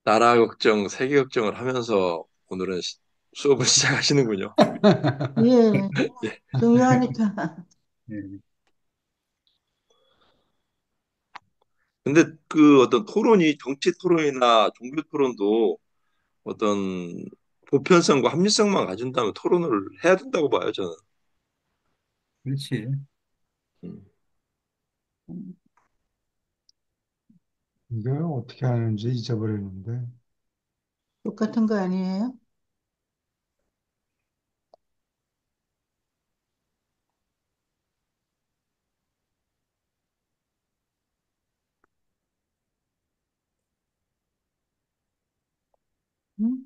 나라 걱정, 세계 걱정을 하면서 오늘은 수업을 시작하시는군요. 예, 예. 중요하니까. 예. 근데 그 어떤 토론이 정치 토론이나 종교 토론도 어떤 보편성과 합리성만 가진다면 토론을 해야 된다고 봐요, 저는. 그렇지. 음. 이게 어떻게 하는지 잊어버렸는데. 똑같은 거 아니에요? 응?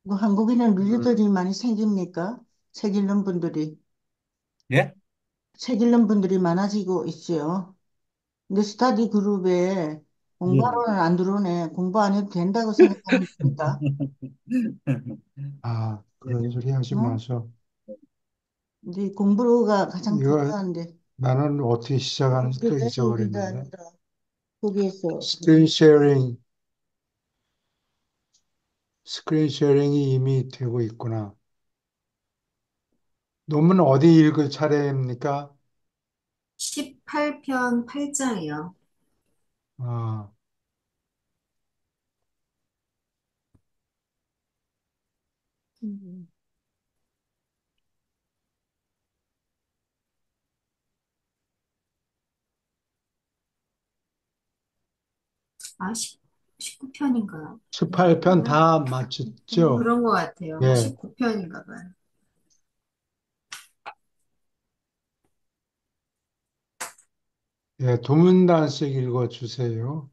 뭐 한국에는 류들이 많이 생깁니까? 책 읽는 분들이. 예? 책 읽는 분들이 많아지고 있어요. 근데 스터디 그룹에 예. 공부하러는 안 들어오네. 공부 안 해도 된다고 생각하는 겁니까? 아, 예. 그런 소리 하지 어? 마서. 근데 공부가 가장 이거 중요한데. 나는 어떻게 시작하는지 또 그게 여기가 잊어버렸는데. 아니라 거기에서. 스크린 쉐어링, 스크린 쉐어링이 이미 되고 있구나. 논문 어디 읽을 차례입니까? 18편 8장이요. 아, 음, 아, 19편인가요? 18편 다 마쳤죠? 그런 것 같아요. 예, 19편인가 봐요. 예, 두 문단씩 읽어주세요.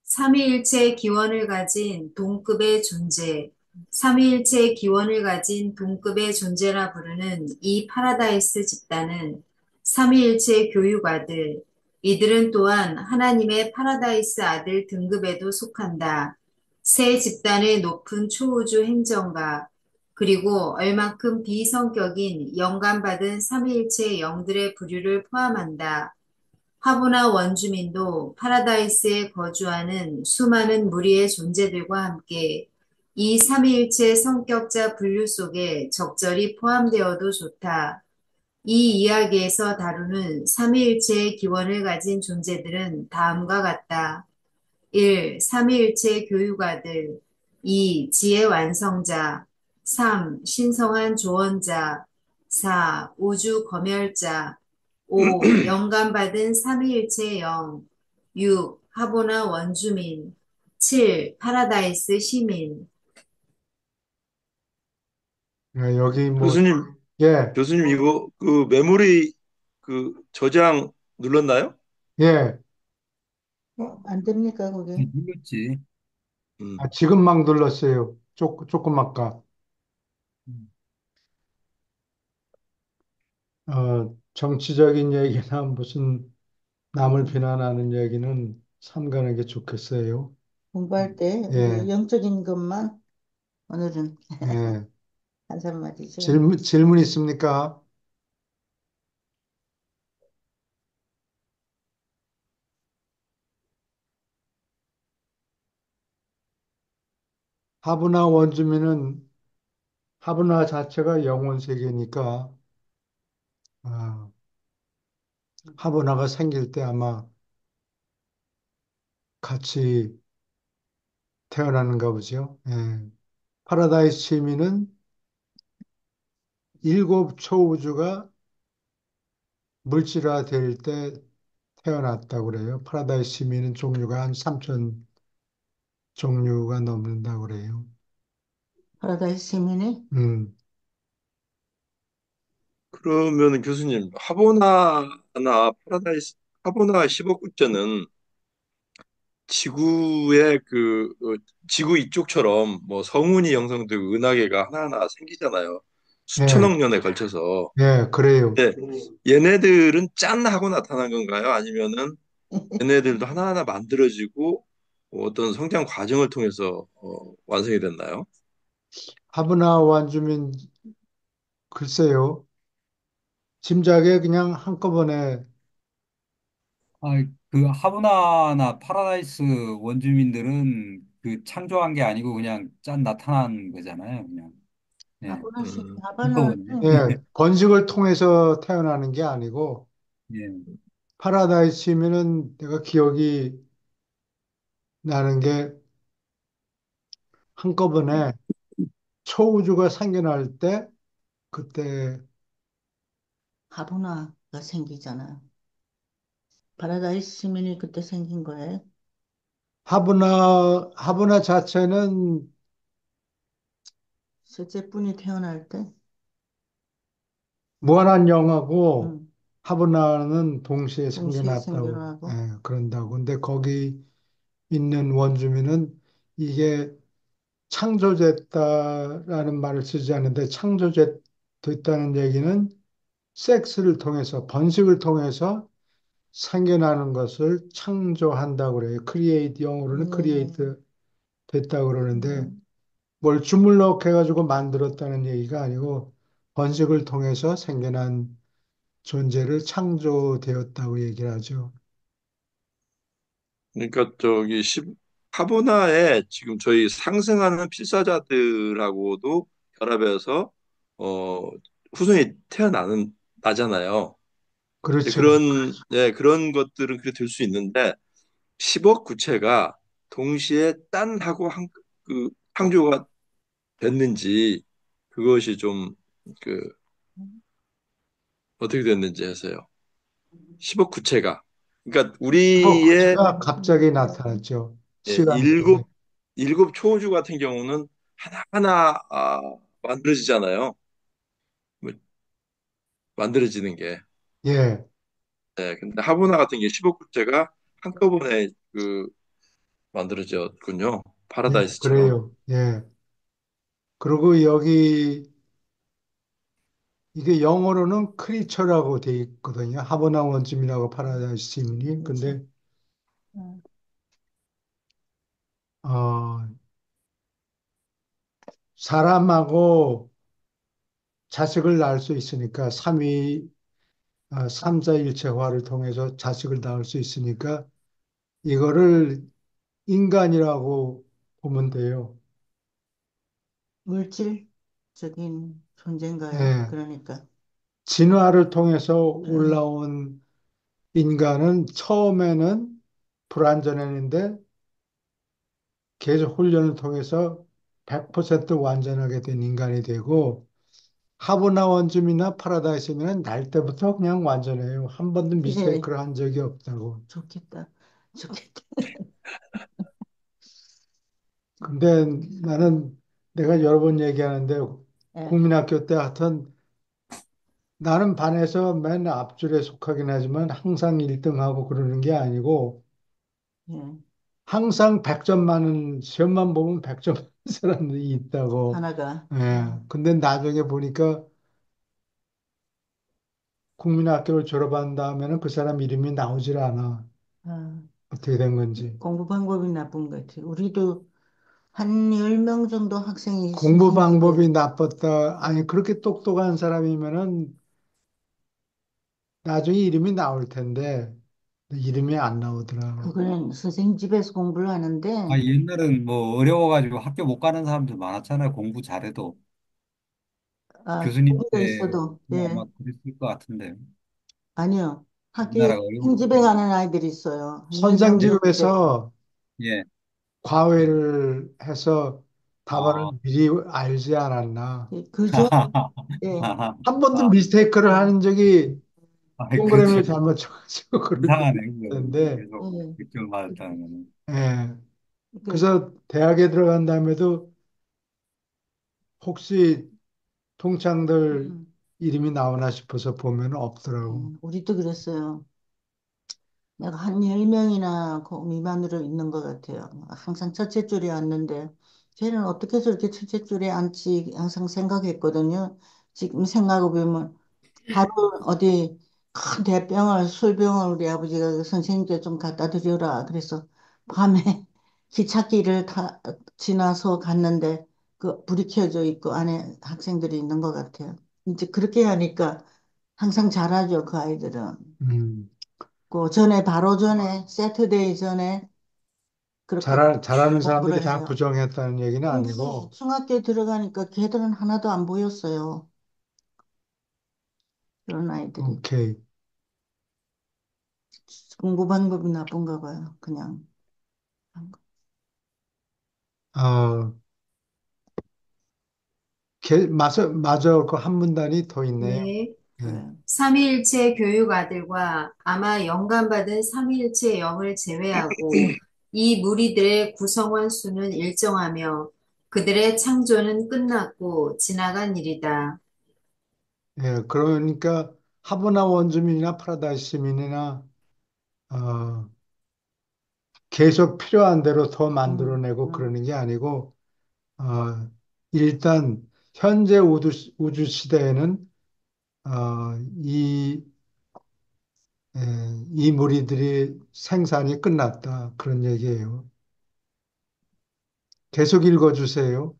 삼위일체 기원을 가진 동급의 존재, 삼위일체 기원을 가진 동급의 존재라 부르는 이 파라다이스 집단은 삼위일체 교육 아들, 이들은 또한 하나님의 파라다이스 아들 등급에도 속한다. 새 집단의 높은 초우주 행정가, 그리고 얼만큼 비성격인 영감받은 삼위일체 영들의 부류를 포함한다. 화보나 원주민도 파라다이스에 거주하는 수많은 무리의 존재들과 함께 이 삼위일체 성격자 분류 속에 적절히 포함되어도 좋다. 이 이야기에서 다루는 삼위일체의 기원을 가진 존재들은 다음과 같다. 1. 삼위일체 교육아들 2. 지혜 완성자 3. 신성한 조언자 4. 우주 검열자 5. 영감받은 삼위일체 영 6. 하보나 원주민 7. 파라다이스 시민 예, 여기 뭐, 교수님, 예, 교수님 이거 그 메모리 그 저장 눌렀나요? 예, 안 됩니까, 그게? 그렇지. 음. 아, 지금 막 눌렀어요. 조금 아까. 정치적인 얘기나 무슨 남을 비난하는 얘기는 삼가는 게 좋겠어요. 공부할 때 예, 영적인 것만 오늘은 예. 한 사마디죠. 질문 있습니까? 하브나 원주민은 하브나 자체가 영혼 세계니까 아, 하브나가 생길 때 아마 같이 태어나는가 보죠. 예. 파라다이스 시민은 일곱 초우주가 물질화될 때 태어났다고 그래요. 파라다이스 시민은 종류가 한 3천 종류가 넘는다고 그래요. 파라다이스 시민이 음, 그러면 교수님, 하보나나 파라다이스, 하보나 15국제는 지구의 지구 이쪽처럼 뭐 성운이 형성되고 은하계가 하나하나 생기잖아요. 예, 수천억 년에 걸쳐서. 예, 그래요. 네. 얘네들은 짠 하고 나타난 건가요? 아니면은 얘네들도 하나하나 만들어지고 뭐 어떤 성장 과정을 통해서 완성이 됐나요? 하브나 원주민 글쎄요. 짐작에 그냥 한꺼번에 아, 그 하브나나 파라다이스 원주민들은 그 창조한 게 아니고 그냥 짠 나타난 거잖아요. 그냥. 예. 하바나는 음, 한꺼번에. 예, 번식을 통해서 태어나는 게 아니고 예. 파라다이스면은 내가 기억이 나는 게 한꺼번에 초우주가 생겨날 때 그때 하바나가 생기잖아요. 파라다이스 시민이 그때 생긴 거예요. 하브나 자체는 셋째 분이 태어날 때. 무한한 영하고 음, 하브나는 동시에 동시에 생겨났다고 생겨나고. 예, 그런다고. 근데 거기 있는 원주민은 이게 창조됐다라는 말을 쓰지 않는데 창조됐다는 얘기는 섹스를 통해서 번식을 통해서 생겨나는 것을 창조한다고 그래요. 크리에이트 영어로는 예. 크리에이트 됐다고 그러는데 음, 뭘 주물럭 해가지고 만들었다는 얘기가 아니고 번식을 통해서 생겨난 존재를 창조되었다고 얘기를 하죠. 그러니까 카보나에 지금 저희 상승하는 필사자들하고도 결합해서 어, 후손이 나잖아요. 근데 그렇죠. 그런 것들은 그렇게 될 수 있는데 10억 구체가 동시에 딴하고 그 창조가 됐는지 그것이 좀 그 어떻게 됐는지 해서요. 10억 구체가 그러니까 우리의 슈퍼쿠치가 갑자기 나타났죠. 예, 시간표에. 일곱 초우주 같은 경우는 하나하나 만들어지잖아요. 뭐, 만들어지는 게. 예, 네, 근데 하보나 같은 게 15 국제가 한꺼번에 만들어졌군요. 예, 파라다이스처럼. 그래요. 예. 그리고 여기 이게 영어로는 크리처라고 돼 있거든요. 하버나 원쯤이라고 파라다이스 시민이. 그렇죠. 근데 음, 어, 사람하고 자식을 낳을 수 있으니까 삼자일체화를 통해서 자식을 낳을 수 있으니까 이거를 인간이라고 보면 돼요. 물질적인 존재인가요? 예. 그러니까. 진화를 통해서 음, 올라온 인간은 처음에는 불완전했는데 계속 훈련을 통해서 100% 완전하게 된 인간이 되고 하브나 원즘이나 파라다이스면 날 때부터 그냥 완전해요. 한 번도 그래. 미스테이크를 한 적이 없다고. 좋겠다. 좋겠다. 근데 나는 내가 여러 번 얘기하는데 예, 국민학교 때 하여튼 나는 반에서 맨 앞줄에 속하긴 하지만 항상 1등하고 그러는 게 아니고 예. 항상 100점 많은 시험만 보면 100점 많은 사람들이 있다고. 하나가. 예. 근데 나중에 보니까 국민학교를 졸업한 다음에는 그 사람 이름이 나오질 않아. 아, 어떻게 된 건지. 공부 방법이 나쁜 것 같아요. 우리도 한 10명 정도 학생이 공부 방법이 있었는데, 나빴다. 아니, 그렇게 똑똑한 사람이면은 나중에 이름이 나올 텐데, 이름이 안 나오더라고. 그거는 선생님 집에서 공부를 아, 하는데, 옛날은 뭐 어려워가지고 학교 못 가는 사람들 많았잖아요. 공부 잘해도. 거기가 교수님한테 있어도, 뭐 예, 아마 그랬을 것 같은데. 아니요. 학교에 우리나라가 어려우니까. 행집에 가는 아이들이 있어요. 명절때. 선생집에서 예. 과외를 해서 아, 답안을 미리 알지 않았나. 예, 그중, 예, 한 번도 아, 미스테이크를 하는 적이 아, 그렇죠. 동그라미를 잘못 쳐가지고 그렇게 이상하네, 그거. 됐는데, 계속 예. 득점을 맞았다는 거는. 예. 그, 그래서 대학에 들어간 다음에도 혹시 동창들 음, 이름이 나오나 싶어서 보면 없더라고. 우리도 그랬어요. 내가 한 10명이나 그 미만으로 있는 것 같아요. 항상 첫째 줄에 앉는데, 쟤는 어떻게 저렇게 첫째 줄에 앉지 항상 생각했거든요. 지금 생각해보면, 하루 어디 큰 대병을, 술병을 우리 아버지가 그 선생님께 좀 갖다 드려라. 그래서 밤에 기찻길을 지나서 갔는데, 불이 켜져 있고 안에 학생들이 있는 것 같아요. 이제 그렇게 하니까 항상 잘하죠, 그 아이들은. 음. 그 전에, 바로 전에, 세트데이 전에 그렇게 잘하는 사람들이 공부를 다 해요. 부정했다는 얘기는 근데 아니고, 중학교에 들어가니까 걔들은 하나도 안 보였어요. 그런 아이들이. 오케이. 공부 방법이 나쁜가 봐요. 그냥. 어, 맞아, 그 한 문단이 더 있네요. 네. 예, 그래요. 삼위일체 교육 아들과 아마 영감받은 삼위일체 영을 제외하고 이 무리들의 구성원 수는 일정하며 그들의 창조는 끝났고 지나간 일이다. 예, 그러니까 하버나 원주민이나 파라다이스 시민이나 어, 계속 필요한 대로 더 음, 만들어내고 음. 그러는 게 아니고, 어, 일단 현재 우주 시대에는 이 이 무리들이 생산이 끝났다. 그런 얘기예요. 계속 읽어주세요.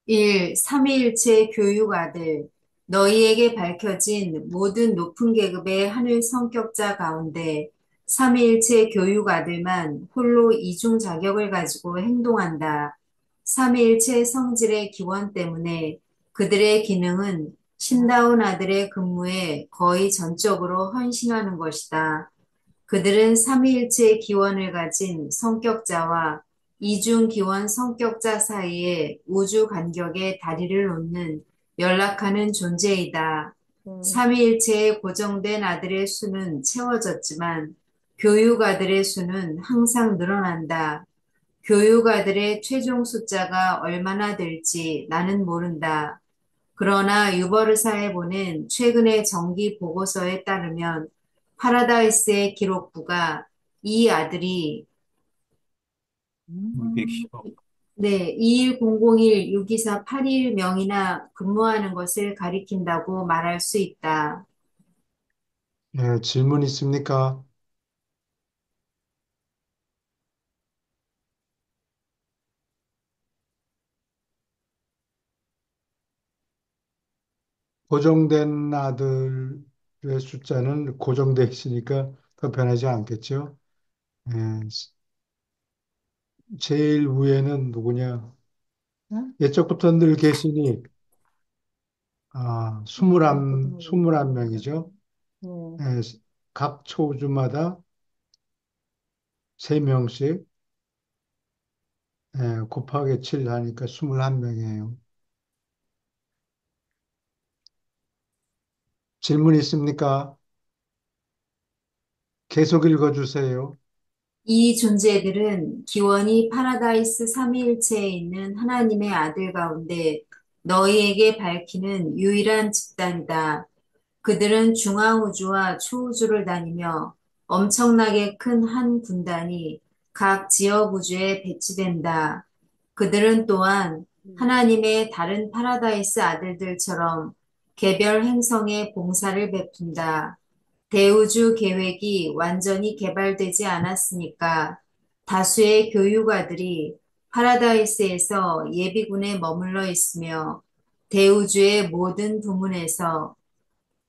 1. 삼위일체 교육 아들. 너희에게 밝혀진 모든 높은 계급의 하늘 성격자 가운데 삼위일체 교육 아들만 홀로 이중 자격을 가지고 행동한다. 삼위일체 성질의 기원 때문에 그들의 기능은 신다운 아들의 근무에 거의 전적으로 헌신하는 것이다. 그들은 삼위일체의 기원을 가진 성격자와 이중기원 성격자 사이에 우주 간격에 다리를 놓는 연락하는 존재이다. 삼위일체에 고정된 아들의 수는 채워졌지만 교육 아들의 수는 항상 늘어난다. 교육 아들의 최종 숫자가 얼마나 될지 나는 모른다. 그러나 유버르사에 보낸 최근의 정기 보고서에 따르면 파라다이스의 기록부가 이 아들이 음. 210억. 네, 21001624 8일명이나 근무하는 것을 가리킨다고 말할 수 있다. 예, 질문 있습니까? 고정된 아들의 숫자는 고정돼 있으니까 더 변하지 않겠죠? 예, 제일 위에는 누구냐? 응? 예적부터 늘 계시니, 그것도 스물한 명이죠. 네. 예, 각 초주마다 세명씩 곱하기 7 하니까 21명이에요. 질문 있습니까? 계속 읽어주세요. 이 존재들은 기원이 파라다이스 삼위일체에 있는 하나님의 아들 가운데 너희에게 밝히는 유일한 집단이다. 그들은 중앙우주와 초우주를 다니며 엄청나게 큰 한 군단이 각 지역 우주에 배치된다. 그들은 또한 하나님의 다른 파라다이스 아들들처럼 개별 행성에 봉사를 베푼다. 대우주 계획이 완전히 개발되지 않았으니까 다수의 교육아들이 파라다이스에서 예비군에 머물러 있으며 대우주의 모든 부문에서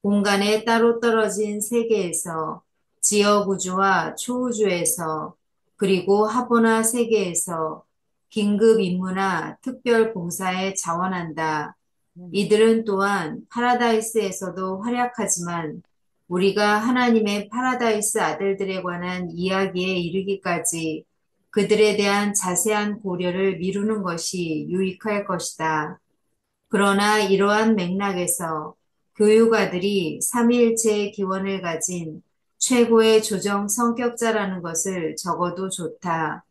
공간에 따로 떨어진 세계에서 지역 우주와 초우주에서 그리고 하보나 세계에서 긴급 임무나 특별 봉사에 자원한다. 이들은 또한 파라다이스에서도 활약하지만 우리가 하나님의 파라다이스 아들들에 관한 이야기에 이르기까지 그들에 대한 자세한 고려를 미루는 것이 유익할 것이다. 그러나 이러한 맥락에서 교육아들이 삼위일체의 기원을 가진 최고의 조정 성격자라는 것을 적어도 좋다.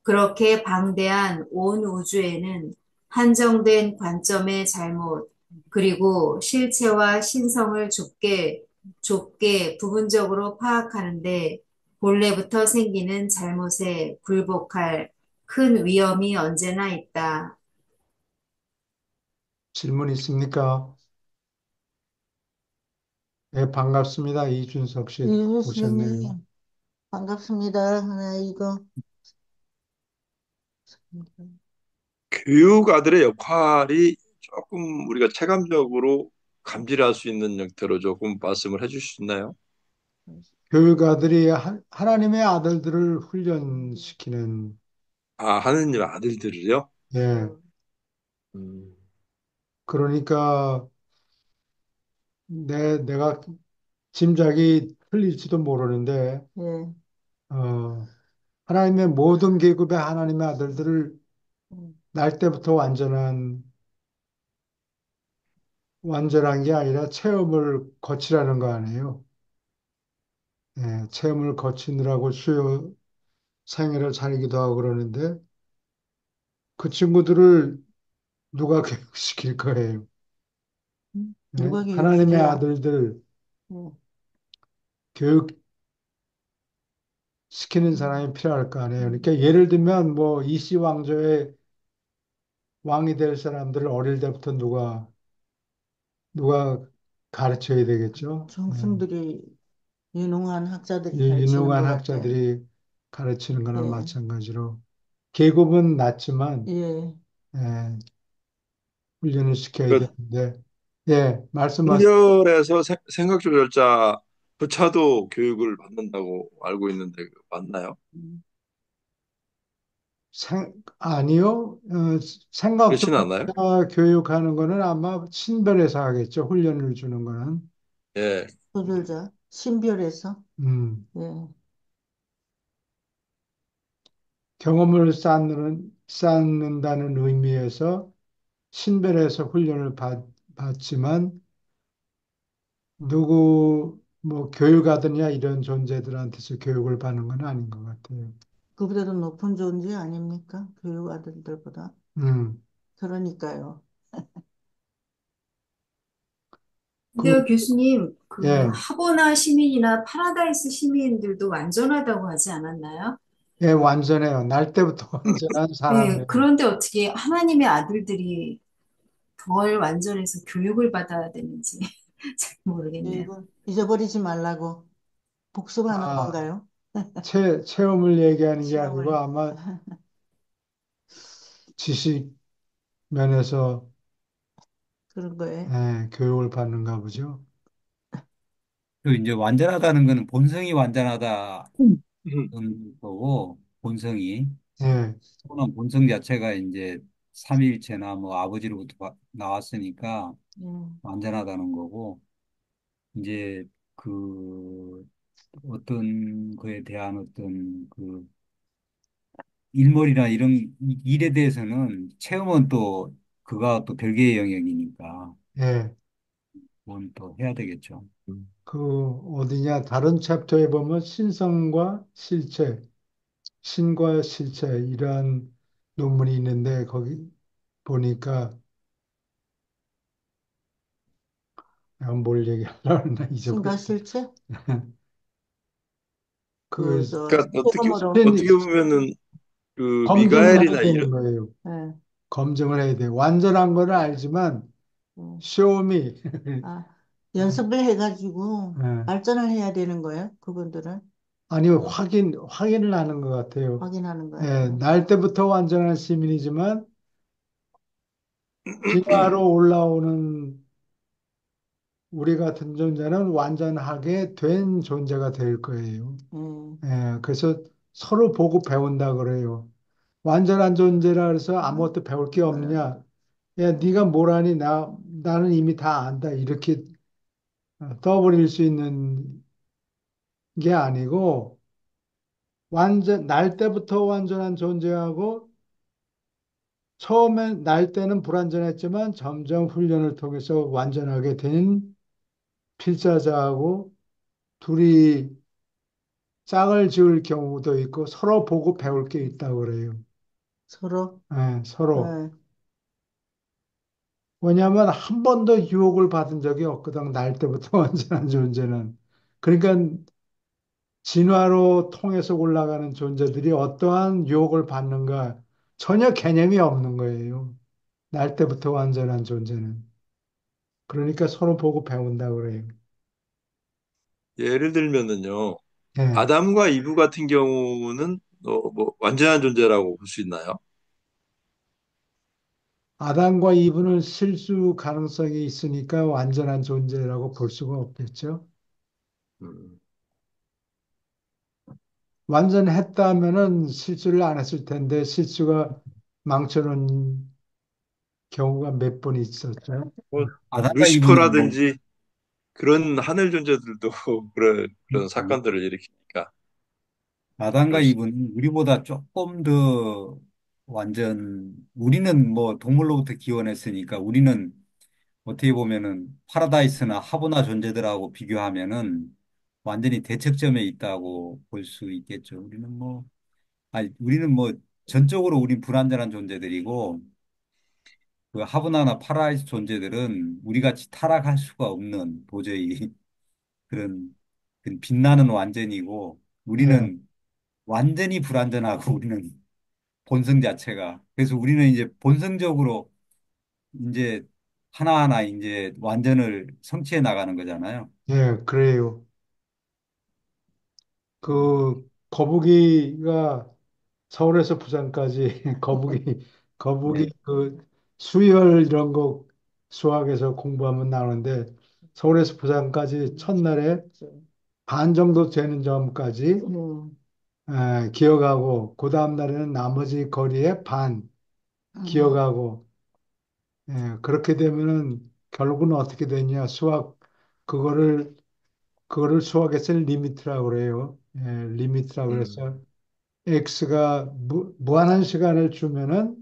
그렇게 방대한 온 우주에는 한정된 관점의 잘못, 그리고 실체와 신성을 좁게 부분적으로 파악하는데 본래부터 생기는 잘못에 굴복할 큰 위험이 언제나 있다. 질문 있습니까? 네, 반갑습니다. 이준석 씨 이 오셨네요. 교수님, 반갑습니다. 네, 이거. 교육 아들의 역할이 조금 우리가 체감적으로 감지할 수 있는 형태로 조금 말씀을 해주실 수 있나요? 교육아들이 하나님의 아들들을 훈련시키는, 아, 하느님 아들들을요? 예. 어, 음. 그러니까 내가 짐작이 틀릴지도 모르는데, 예. 어, 하나님의 모든 계급의 하나님의 아들들을 음, 날 때부터 완전한 게 아니라 체험을 거치라는 거 아니에요. 예, 체험을 거치느라고 수요 생애를 살기도 하고 그러는데 그 친구들을 누가 교육시킬 거예요. 예, 누가 하나님의 교육시켜요? 아들들 음, 교육시키는 음, 사람이 필요할 거 아니에요. 음. 그러니까 예를 들면 뭐 이씨 왕조의 왕이 될 사람들을 어릴 때부터 누가 가르쳐야 되겠죠. 정승들이 유능한 학자들이 가르치는 유능한 것 같아. 학자들이 가르치는 거나 예, 마찬가지로 계급은 낮지만 예. 예, 훈련을 시켜야 그 되는데 예, 말씀하신 한별에서 생각 조절자 부차도 교육을 받는다고 알고 있는데 맞나요? 음, 아니요. 그렇진 않아요? 생각조사 교육하는 거는 아마 신별에서 하겠죠. 훈련을 주는 거는. 예. 소설자, 신별에서. 음, 예. 경험을 쌓는다는 의미에서 신별에서 훈련을 받지만 뭐 교육하느냐 이런 존재들한테서 교육을 받는 건 아닌 것 같아요. 그보다도 높은 존재 아닙니까? 교육 아들들보다. 음, 그러니까요. 그, 근데요, 교수님, 그 예, 하버나 시민이나 파라다이스 시민들도 완전하다고 하지 않았나요? 예, 완전해요. 날 때부터 완전한 네, 사람이에요. 그런데 어떻게 하나님의 아들들이 덜 완전해서 교육을 받아야 되는지 잘 모르겠네요. 교육은 잊어버리지 말라고 복습하는 아, 건가요? 체험을 얘기하는 게 아니고 시험을. 아마 지식 면에서 그런 거예요. 교육을 받는가 보죠. 그 이제 완전하다는 거는 본성이 완전하다는 음. 거고, 본성이. 예, 또는 본성 자체가 이제 삼위일체나 뭐 아버지로부터 나왔으니까 음, 완전하다는 거고, 이제 그 어떤 거에 대한 어떤 그 일머리나 이런 일에 대해서는 체험은 또 그가 또 별개의 영역이니까 예. 그건 또 해야 되겠죠. 그 어디냐 다른 챕터에 보면 신과 실체 이러한 논문이 있는데 거기 보니까 내가 뭘 얘기하려고 했나 신과 잊어버렸어. 실체? 그 저, 그러니까 체험으로. 어떻게 보면은 그 검증을 해야 미가엘이나 되는 이런 거예요. 예, 검증을 해야 돼. 완전한 거는 알지만 음. 쇼미 아, 연습을 해가지고 예. 발전을 해야 되는 거예요. 그분들은 아니 확인을 하는 것 같아요. 확인하는 거예요. 예, 날 때부터 완전한 시민이지만 진화로 올라오는 우리 같은 존재는 완전하게 된 존재가 될 거예요. 예. 예, 그래서 서로 보고 배운다 그래요. 완전한 존재라 해서 아무것도 배울 게 없느냐? 야, 네가 뭘 아니? 나는 이미 다 안다. 이렇게 떠버릴 수 있는 게 아니고 날 때부터 완전한 존재하고 처음엔 날 때는 불완전했지만 점점 훈련을 통해서 완전하게 된 필자자하고 둘이 짝을 지을 경우도 있고 서로 보고 배울 게 있다고 그래요. 서로. 예, 서로. 예. 왜냐하면 한 번도 유혹을 받은 적이 없거든. 날 때부터 완전한 존재는. 그러니까 진화로 통해서 올라가는 존재들이 어떠한 유혹을 받는가 전혀 개념이 없는 거예요. 날 때부터 완전한 존재는. 그러니까 서로 보고 배운다 그래요. 예를 들면은요. 예. 아담과 이브 같은 경우는 뭐 완전한 존재라고 볼 수 있나요? 아담과 이브는 실수 가능성이 있으니까 완전한 존재라고 볼 수가 없겠죠. 음. 완전했다 하면은 실수를 안 했을 텐데 실수가 망쳐놓은 경우가 몇 번 있었죠. 뭐 아담과 이브는 뭐 루시퍼라든지 그런 하늘 존재들도 그런 음, 사건들을 일으키니까 아담과 그럴 수. 이브는 우리보다 조금 더 완전 우리는 뭐 동물로부터 기원했으니까 우리는 어떻게 보면은 파라다이스나 하브나 존재들하고 비교하면은 완전히 대척점에 있다고 볼 수 있겠죠. 우리는 뭐 전적으로 우린 불완전한 존재들이고 그 하브나나 파라다이스 존재들은 우리 같이 타락할 수가 없는 도저히 그런 빛나는 완전이고 예, 우리는 완전히 불완전하고 우리는 본성 자체가. 그래서 우리는 이제 본성적으로 이제 하나하나 이제 완전을 성취해 나가는 거잖아요. 예, 그래요. 그 거북이가 서울에서 부산까지 거북이 네. 그 수열 이런 거 수학에서 공부하면 나오는데 서울에서 부산까지 첫날에 반 정도 되는 점까지 기억하고 그 다음 날에는 나머지 거리의 반 음, 기억하고 그렇게 되면은 결국은 어떻게 되냐 그거를 그거를 수학에서 리미트라고 그래요. 리미트라고 음, 그래서 x가 무한한 시간을 주면은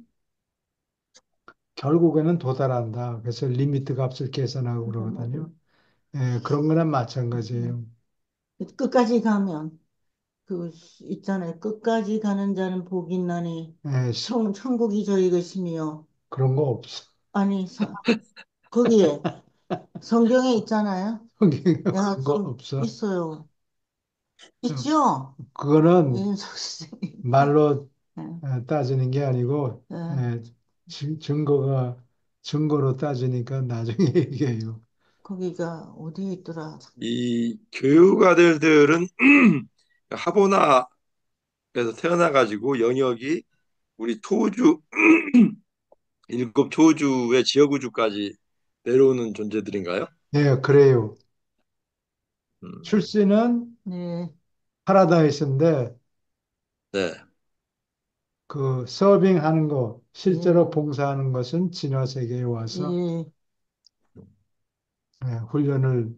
결국에는 도달한다. 그래서 리미트 값을 계산하고 그러거든요. 그런 거랑 마찬가지예요. 끝까지 가면 있잖아요. 끝까지 가는 자는 복이 있나니 예, 천국이 저희 것이며 그런 거 없어. 아니 거기에 성경에 있잖아요. 성경에 야, 그런 거 없어. 있어요. 어, 있죠? 그거는 이인석 선생님. 말로 예, 따지는 게 아니고 예. 증거로 따지니까 나중에 얘기해요. 거기가 어디에 있더라? 이 교육 아들들은 하보나에서 태어나가지고 영역이 우리 토우주 일곱 초우주의 지역우주까지 내려오는 존재들인가요? 예, 그래요. 음, 출신은 네, 파라다이스인데 네. 그 서빙하는 거, 실제로 예, 봉사하는 것은 진화 세계에 와서 예. 훈련을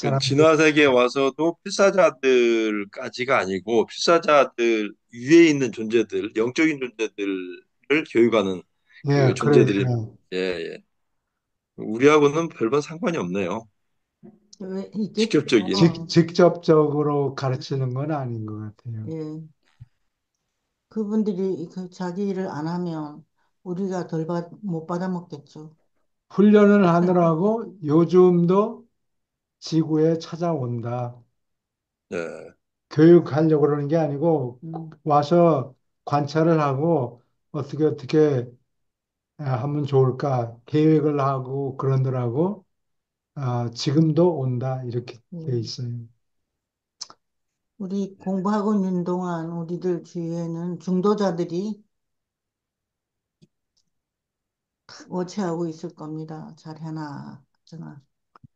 그 사람들 진화 세계에 와서도 필사자들까지가 아니고 필사자들 위에 있는 존재들, 영적인 존재들을 교육하는 그 그래 존재들이 예, 예. 우리하고는 별반 상관이 없네요. 왜 직접적인. 있겠죠? 직접적으로 가르치는 건 아닌 것 같아요. 예. 그분들이 자기 일을 안 하면 우리가 못 받아 먹겠죠. 훈련을 하느라고 요즘도 지구에 찾아온다. 예. 교육하려고 그러는 게 아니고 와서 관찰을 하고 어떻게 하면 좋을까 계획을 하고 그러느라고 지금도 온다 이렇게 돼 음. 있어요. 우리 공부하고 있는 동안 우리들 주위에는 중도자들이 워치하고 있을 겁니다. 잘해나, 저나.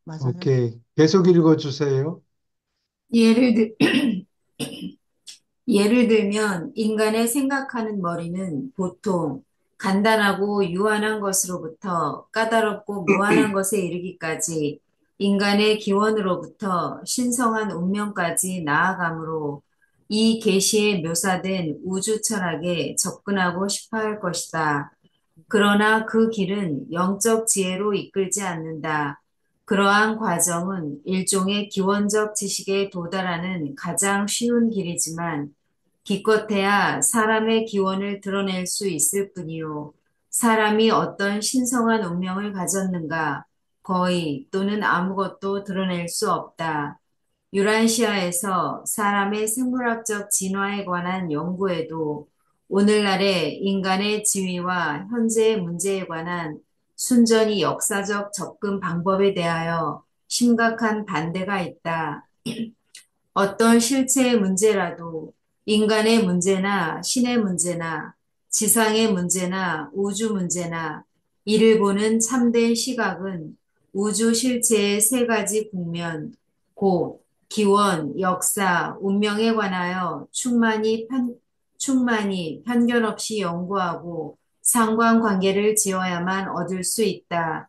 맞아요. 오케이. 계속 읽어 주세요. 예를 들, 예를 들면 인간의 생각하는 머리는 보통 간단하고 유한한 것으로부터 까다롭고 무한한 것에 이르기까지 인간의 기원으로부터 신성한 운명까지 나아가므로 이 계시에 묘사된 우주 철학에 접근하고 싶어 할 것이다. 그러나 그 길은 영적 지혜로 이끌지 않는다. 그러한 과정은 일종의 기원적 지식에 도달하는 가장 쉬운 길이지만 기껏해야 사람의 기원을 드러낼 수 있을 뿐이요. 사람이 어떤 신성한 운명을 가졌는가, 거의 또는 아무것도 드러낼 수 없다. 유란시아에서 사람의 생물학적 진화에 관한 연구에도 오늘날의 인간의 지위와 현재의 문제에 관한 순전히 역사적 접근 방법에 대하여 심각한 반대가 있다. 어떤 실체의 문제라도 인간의 문제나 신의 문제나 지상의 문제나 우주 문제나 이를 보는 참된 시각은 우주 실체의 세 가지 국면, 곧 기원, 역사, 운명에 관하여 충만히 편견 없이 연구하고 상관관계를 지어야만 얻을 수 있다.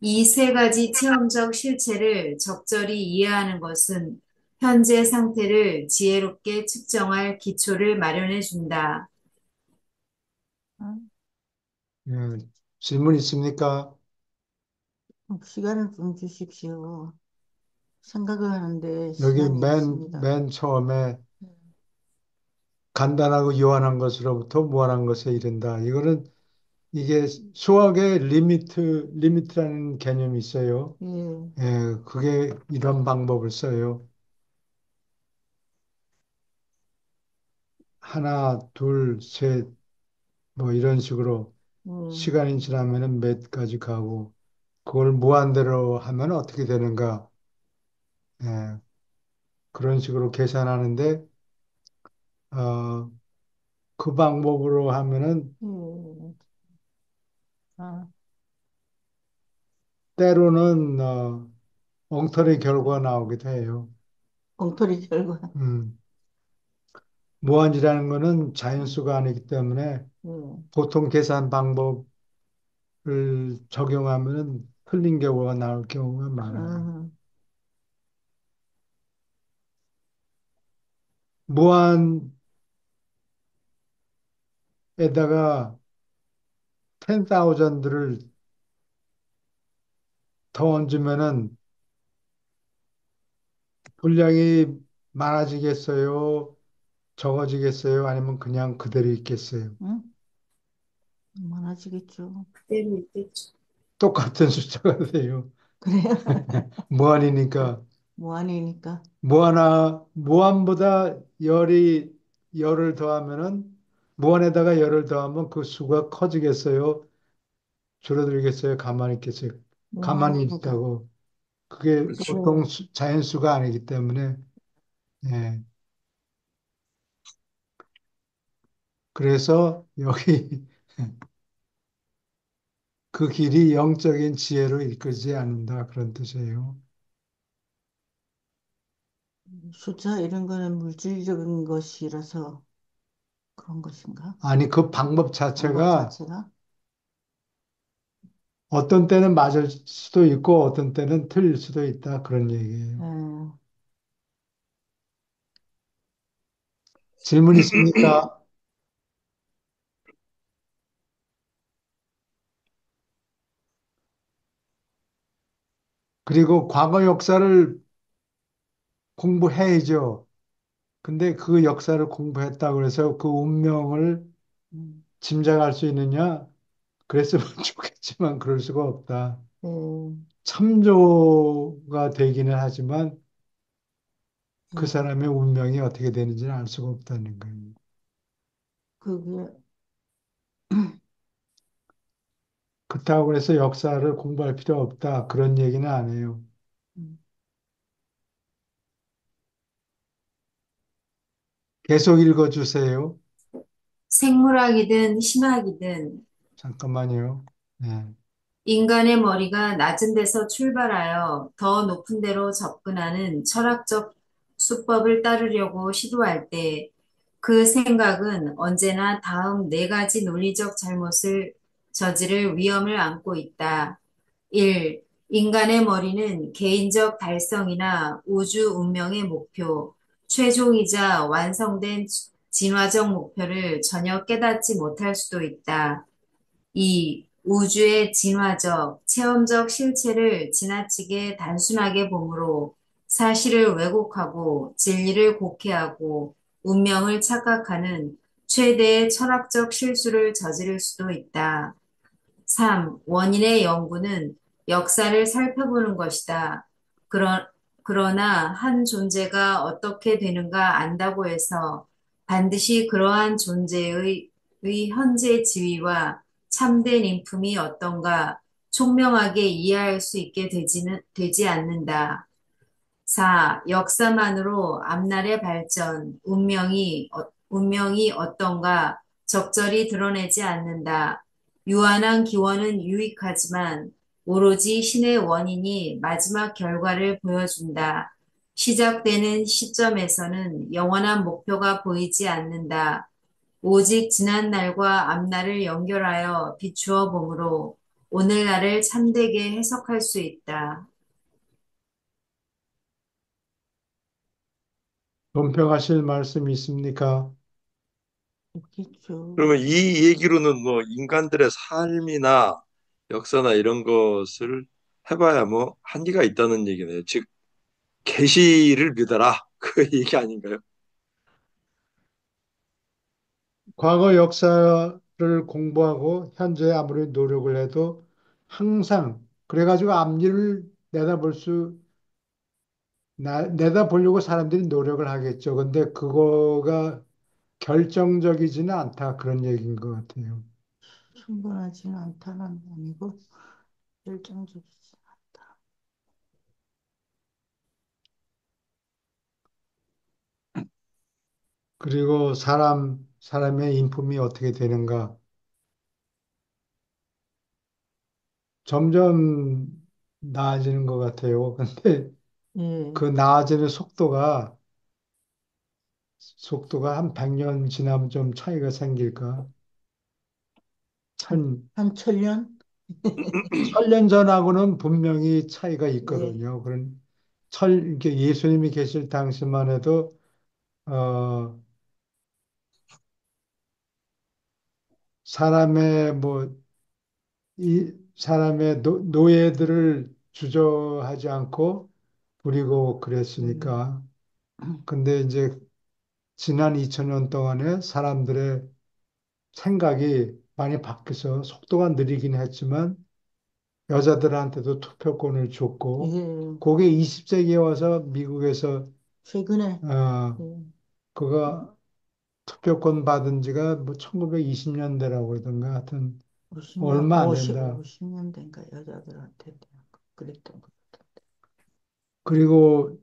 이 세 가지 체험적 실체를 적절히 이해하는 것은 현재 상태를 지혜롭게 측정할 기초를 마련해 준다. 응? 예, 질문 있습니까? 시간을 좀 주십시오. 생각을 하는데 여기 시간이 없습니다. 맨 처음에 간단하고 요한한 것으로부터 무한한 것에 이른다. 이게 수학의 리미트라는 개념이 있어요. 예, 예, 그게 이런 방법을 써요. 하나, 둘, 셋, 뭐 이런 식으로 예, 시간이 지나면은 몇 가지 가고, 그걸 무한대로 하면 어떻게 되는가? 예, 그런 식으로 계산하는데, 어, 그 방법으로 하면은 예. 아, 때로는, 엉터리 결과가 나오기도 해요. 엉터리 결과. 음, 무한이라는 거는 자연수가 아니기 때문에 예. 보통 계산 방법을 적용하면은 틀린 경우가 나올 경우가 많아요. 아, 무한에다가 10,000들을 더 얹으면은 분량이 많아지겠어요? 적어지겠어요? 아니면 그냥 그대로 있겠어요? 응? 많아지겠죠. 그대로 있겠죠. 똑같은 숫자가 돼요. 그래요? 무한이니까. 뭐 아니니까. 무한보다 열을 더하면은, 무한에다가 열을 더하면 그 수가 커지겠어요? 줄어들겠어요? 가만히 있겠어요? 뭐 가만히 아니니까. 있다고. 그게 그렇죠. 보통 그래. 자연수가 아니기 때문에, 예. 그래서 여기 그 길이 영적인 지혜로 이끌지 않는다. 그런 뜻이에요. 숫자 이런 거는 물질적인 것이라서 그런 것인가? 아니, 그 방법 방법 자체가 자체가? 어떤 때는 맞을 수도 있고 어떤 때는 틀릴 수도 있다. 그런 예. 얘기예요. 질문 있습니까? 그리고 과거 역사를 공부해야죠. 근데 그 역사를 공부했다고 해서 그 운명을 음, 짐작할 수 있느냐? 그랬으면 좋겠지만 그럴 수가 없다. 예, 참조가 되기는 하지만 그 예. 사람의 운명이 어떻게 되는지는 알 수가 없다는 거예요. 그게, 그렇다고 해서 역사를 공부할 필요 없다. 그런 얘기는 안 해요. 음, 계속 읽어주세요. 생물학이든 신학이든 잠깐만요. 네. 인간의 머리가 낮은 데서 출발하여 더 높은 데로 접근하는 철학적 수법을 따르려고 시도할 때 그 생각은 언제나 다음 네 가지 논리적 잘못을 저지를 위험을 안고 있다. 1. 인간의 머리는 개인적 달성이나 우주 운명의 목표, 최종이자 완성된 진화적 목표를 전혀 깨닫지 못할 수도 있다. 2. 우주의 진화적, 체험적 실체를 지나치게 단순하게 보므로 사실을 왜곡하고 진리를 곡해하고 운명을 착각하는 최대의 철학적 실수를 저지를 수도 있다. 3. 원인의 연구는 역사를 살펴보는 것이다. 그러나 한 존재가 어떻게 되는가 안다고 해서 반드시 그러한 존재의 현재 지위와 참된 인품이 어떤가 총명하게 이해할 수 있게 되지 않는다. 4. 역사만으로 앞날의 발전, 운명이 어떤가 적절히 드러내지 않는다. 유한한 기원은 유익하지만 오로지 신의 원인이 마지막 결과를 보여준다. 시작되는 시점에서는 영원한 목표가 보이지 않는다. 오직 지난 날과 앞날을 연결하여 비추어 보므로 오늘날을 참되게 해석할 수 있다. 논평하실 말씀이 있습니까? 없겠죠. 그러면 이 얘기로는 뭐 인간들의 삶이나 역사나 이런 것을 해봐야 뭐 한계가 있다는 얘기네요. 즉 계시를 믿어라 그 얘기 아닌가요? 과거 역사를 공부하고 현재 아무리 노력을 해도 항상 그래가지고 앞일을 내다보려고 사람들이 노력을 하겠죠. 근데 그거가 결정적이지는 않다. 그런 얘기인 것 같아요. 충분하지는 않다는 아니고 결정적이지 않다. 그리고 사람의 인품이 어떻게 되는가. 점점 나아지는 것 같아요. 근데 예, 그 나아지는 속도가 한 100년 지나면 좀 차이가 생길까? 한 한 천년? 천년 전하고는 분명히 차이가 예, 있거든요. 이렇게 예수님이 계실 당시만 해도, 어, 사람의 뭐, 사람의 노예들을 주저하지 않고 부리고 음, 그랬으니까. 근데 이제 지난 2000년 동안에 사람들의 생각이 많이 바뀌어서 속도가 느리긴 했지만 여자들한테도 투표권을 줬고 예, 그게 20세기에 와서 미국에서 최근에, 어 예, 그가 투표권 받은 지가 뭐 1920년대라고 그러던가 하여튼 50년, 얼마 안 된다. 50년대인가 여자들한테 그랬던 것 같은데. 그리고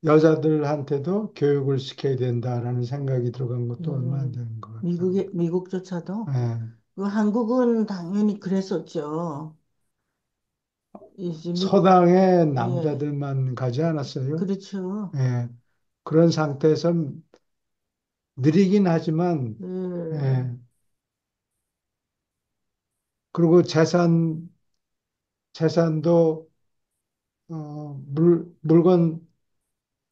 여자들한테도 교육을 시켜야 된다라는 생각이 들어간 것도 얼마 안 예, 되는 것 같다. 미국조차도 예. 그 한국은 당연히 그랬었죠. 이제 서당에 예, 남자들만 가지 않았어요. 그렇죠. 예. 그런 상태에서 느리긴 하지만 예, 예. 그리고 재산도 물건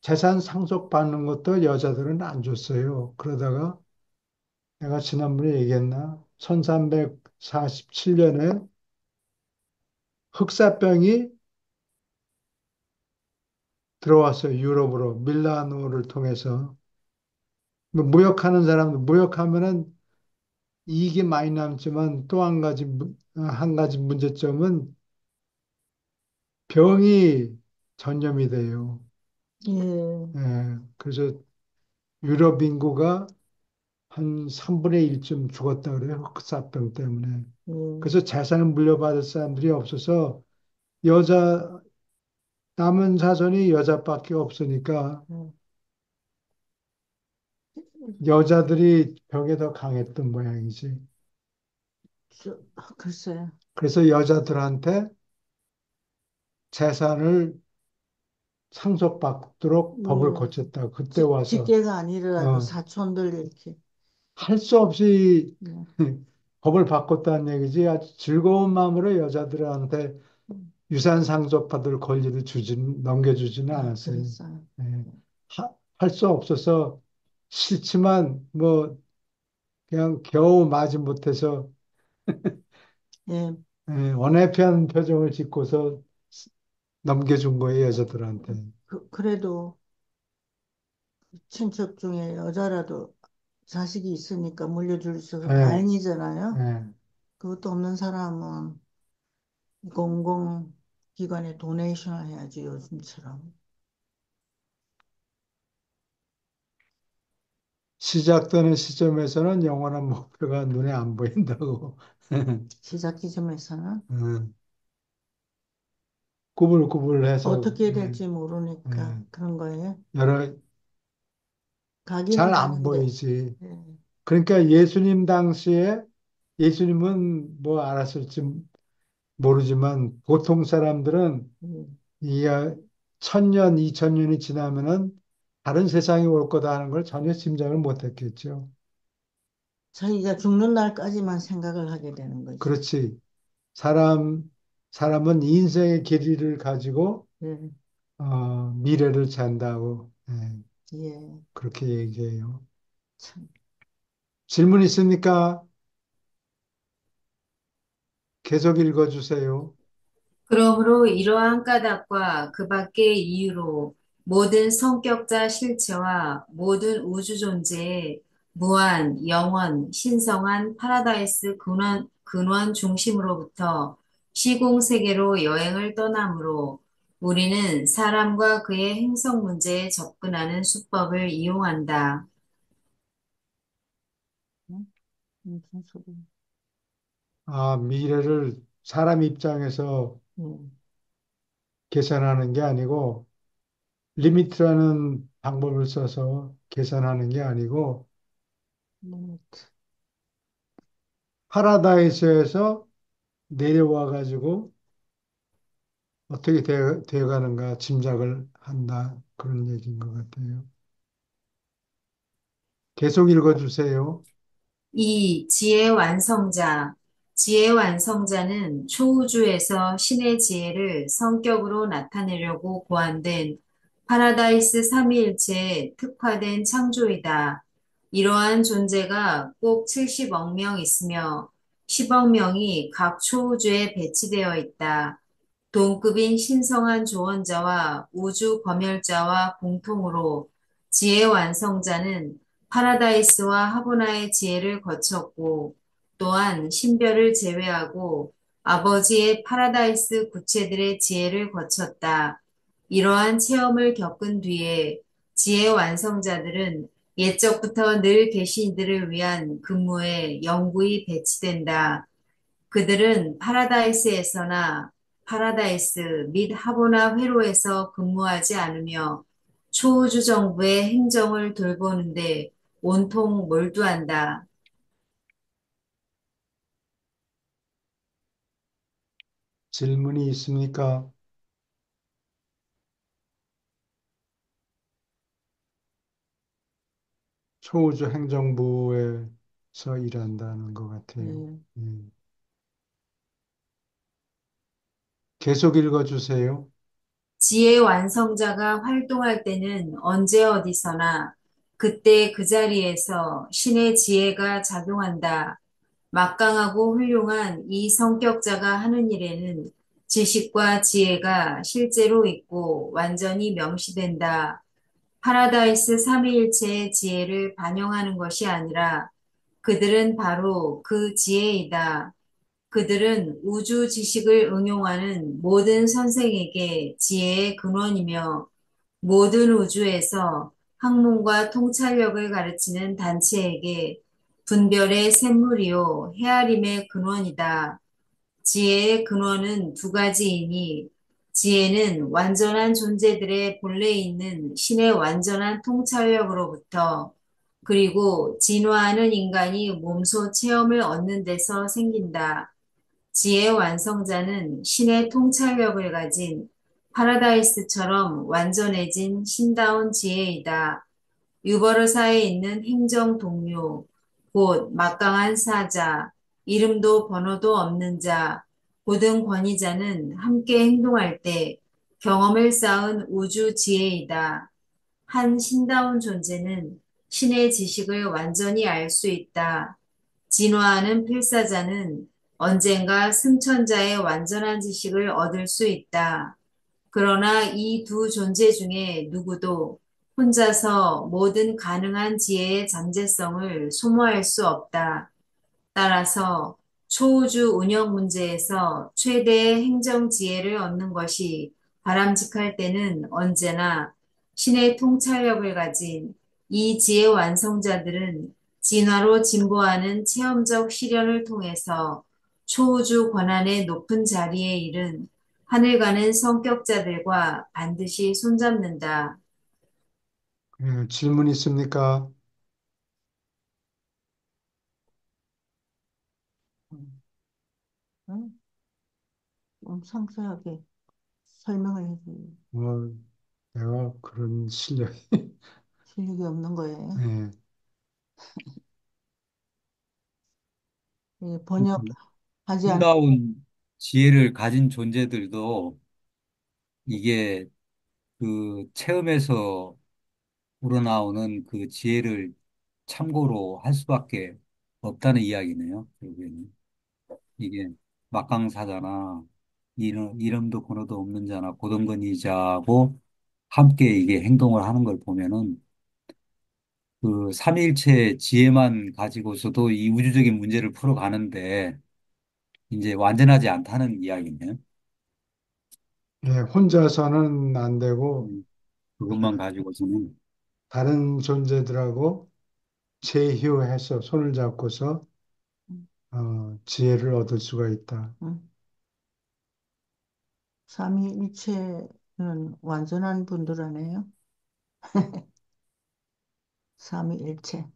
재산 상속받는 것도 여자들은 안 줬어요. 그러다가 내가 지난번에 얘기했나? 1347년에 흑사병이 들어왔어요. 유럽으로 밀라노를 통해서. 뭐 무역하는 사람들 무역하면은 이익이 많이 남지만 또 한 가지 문제점은 병이 전염이 돼요. 예, 예, 그래서 유럽 인구가 한 3분의 1쯤 죽었다 그래요. 흑사병 때문에. 예, 그래서 재산을 물려받을 사람들이 없어서 여자, 남은 자손이 여자밖에 없으니까 예. 여자들이 벽에 더 강했던 모양이지. 글쎄, 그래서 여자들한테 재산을 상속받도록 법을 예. 고쳤다. 그때 와서, 직계가 아니더라도 어, 사촌들 이렇게. 할 수 없이 예. 법을 바꿨다는 얘기지. 아주 즐거운 마음으로 여자들한테 유산 상속받을 권리를 넘겨주지는 아, 않았어요. 그랬어요. 예. 할 수 없어서 싫지만 뭐 그냥 겨우 마지 못해서 예, 원해편 표정을 짓고서 넘겨준 거예요, 여자들한테. 그래도 친척 중에 여자라도 자식이 있으니까 물려줄 수 있어서 예, 다행이잖아요. 예. 그것도 없는 사람은 공공기관에 도네이션을 해야지, 요즘처럼. 시작되는 시점에서는 영원한 목표가 눈에 안 보인다고. 시작 지점에서는 예. 구불구불해서 어떻게 될지 모르니까 예. 그런 거예요. 여러 가기는 잘 안 가는데, 보이지. 예, 그러니까 예수님 당시에 예수님은 뭐 알았을지 모르지만 보통 사람들은 예, 이 천년, 이천년이 지나면은 다른 세상이 올 거다 하는 걸 전혀 짐작을 못 했겠죠. 자기가 죽는 날까지만 생각을 하게 되는 거지. 그렇지. 사람, 사람은 인생의 길이를 가지고, 예, 미래를 잔다고, 예, 그렇게 얘기해요. 참. 질문 있습니까? 계속 읽어주세요. 그러므로 이러한 까닭과 그 밖의 이유로 모든 성격자 실체와 모든 우주 존재의 무한, 영원, 신성한 파라다이스 근원 중심으로부터 시공 세계로 여행을 떠나므로 우리는 사람과 그의 행성 문제에 접근하는 수법을 이용한다. 응? 무슨 소리? 미래를 사람 입장에서 예, 계산하는 게 아니고, 리미트라는 방법을 써서 계산하는 게 아니고, 뭐, 파라다이스에서 내려와 가지고 어떻게 되어 가는가 짐작을 한다. 그런 얘기인 것 같아요. 계속 읽어주세요. 이 지혜 완성자, 지혜 완성자는 초우주에서 신의 지혜를 성격으로 나타내려고 고안된 파라다이스 삼위일체에 특화된 창조이다. 이러한 존재가 꼭 70억 명 있으며 10억 명이 각 초우주에 배치되어 있다. 동급인 신성한 조언자와 우주 검열자와 공통으로 지혜 완성자는 파라다이스와 하보나의 지혜를 거쳤고 또한 신별을 제외하고 아버지의 파라다이스 구체들의 지혜를 거쳤다. 이러한 체험을 겪은 뒤에 지혜 완성자들은 옛적부터 늘 계신 이들을 위한 근무에 영구히 배치된다. 그들은 파라다이스에서나 파라다이스 및 하보나 회로에서 근무하지 않으며 초우주 정부의 행정을 돌보는데 온통 몰두한다. 질문이 있습니까? 초우주 행정부에서 일한다는 것 같아요. 예. 음. 계속 읽어주세요. 지혜 완성자가 활동할 때는 언제 어디서나 그때 그 자리에서 신의 지혜가 작용한다. 막강하고 훌륭한 이 성격자가 하는 일에는 지식과 지혜가 실제로 있고 완전히 명시된다. 파라다이스 삼위일체의 지혜를 반영하는 것이 아니라 그들은 바로 그 지혜이다. 그들은 우주 지식을 응용하는 모든 선생에게 지혜의 근원이며 모든 우주에서 학문과 통찰력을 가르치는 단체에게 분별의 샘물이요 헤아림의 근원이다. 지혜의 근원은 두 가지이니 지혜는 완전한 존재들의 본래 있는 신의 완전한 통찰력으로부터 그리고 진화하는 인간이 몸소 체험을 얻는 데서 생긴다. 지혜 완성자는 신의 통찰력을 가진 파라다이스처럼 완전해진 신다운 지혜이다. 유버르사에 있는 행정 동료, 곧 막강한 사자, 이름도 번호도 없는 자, 고등 권위자는 함께 행동할 때 경험을 쌓은 우주 지혜이다. 한 신다운 존재는 신의 지식을 완전히 알 수 있다. 진화하는 필사자는 언젠가 승천자의 완전한 지식을 얻을 수 있다. 그러나 이 두 존재 중에 누구도 혼자서 모든 가능한 지혜의 잠재성을 소모할 수 없다. 따라서 초우주 운영 문제에서 최대의 행정 지혜를 얻는 것이 바람직할 때는 언제나 신의 통찰력을 가진 이 지혜 완성자들은 진화로 진보하는 체험적 실현을 통해서 초우주 권한의 높은 자리에 이른 하늘 가는 성격자들과 반드시 손잡는다. 질문 있습니까? 음, 응? 좀 상세하게 설명을 해줘요. 뭐, 실력이. 실력이 없는 거예요. 예. 이 번역하지 않, 놀라운 지혜를 가진 존재들도 이게 그 체험에서 우러나오는 그 지혜를 참고로 할 수밖에 없다는 이야기네요. 결국에는 이게 막강사자나 이름도 번호도 없는 자나 고동건이자하고 함께 이게 행동을 하는 걸 보면은 그 삼위일체 지혜만 가지고서도 이 우주적인 문제를 풀어가는데 이제 완전하지 않다는 이야기네요. 예, 혼자서는 안 되고 음, 그것만 가지고서는. 다른 존재들하고 제휴해서 손을 잡고서 음, 지혜를 얻을 수가 있다. 음. 삼위일체는 완전한 분들 아니에요? 삼위일체.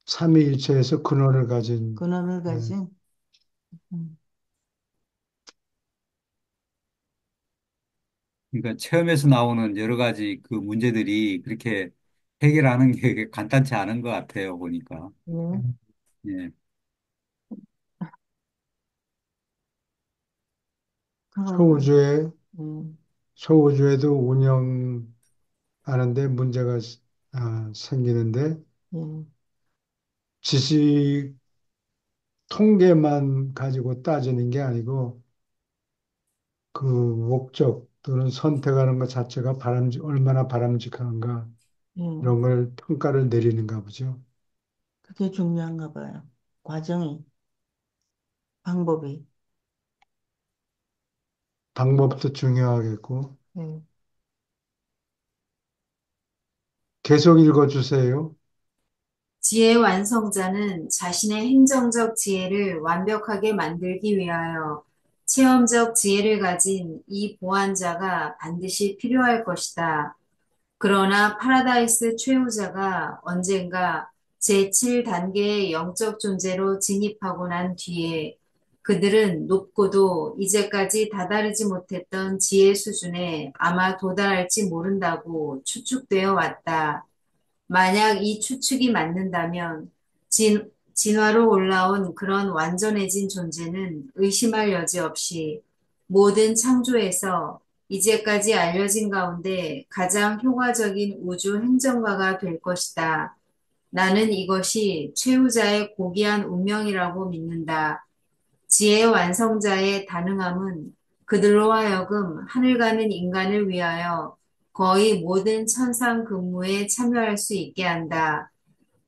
삼위일체에서 근원을 가진 근원을 예, 가진, 음, 그러니까 체험에서 나오는 여러 가지 그 문제들이 그렇게 해결하는 게 간단치 않은 것 같아요, 보니까. 예. 예. 그러면, 소우주에 음, 소우주에도 운영하는데 문제가 생기는데 예, 지식 통계만 가지고 따지는 게 아니고 그 목적 또는 선택하는 것 자체가 얼마나 바람직한가 예. 이런 걸 평가를 내리는가 보죠. 그게 중요한가 봐요. 과정이, 방법이. 방법도 중요하겠고 예. 계속 읽어주세요. 지혜 완성자는 자신의 행정적 지혜를 완벽하게 만들기 위하여 체험적 지혜를 가진 이 보완자가 반드시 필요할 것이다. 그러나 파라다이스 최후자가 언젠가 제7단계의 영적 존재로 진입하고 난 뒤에 그들은 높고도 이제까지 다다르지 못했던 지혜 수준에 아마 도달할지 모른다고 추측되어 왔다. 만약 이 추측이 맞는다면 진화로 올라온 그런 완전해진 존재는 의심할 여지 없이 모든 창조에서 이제까지 알려진 가운데 가장 효과적인 우주 행정가가 될 것이다. 나는 이것이 최후자의 고귀한 운명이라고 믿는다. 지혜 완성자의 다능함은 그들로 하여금 하늘 가는 인간을 위하여 거의 모든 천상 근무에 참여할 수 있게 한다.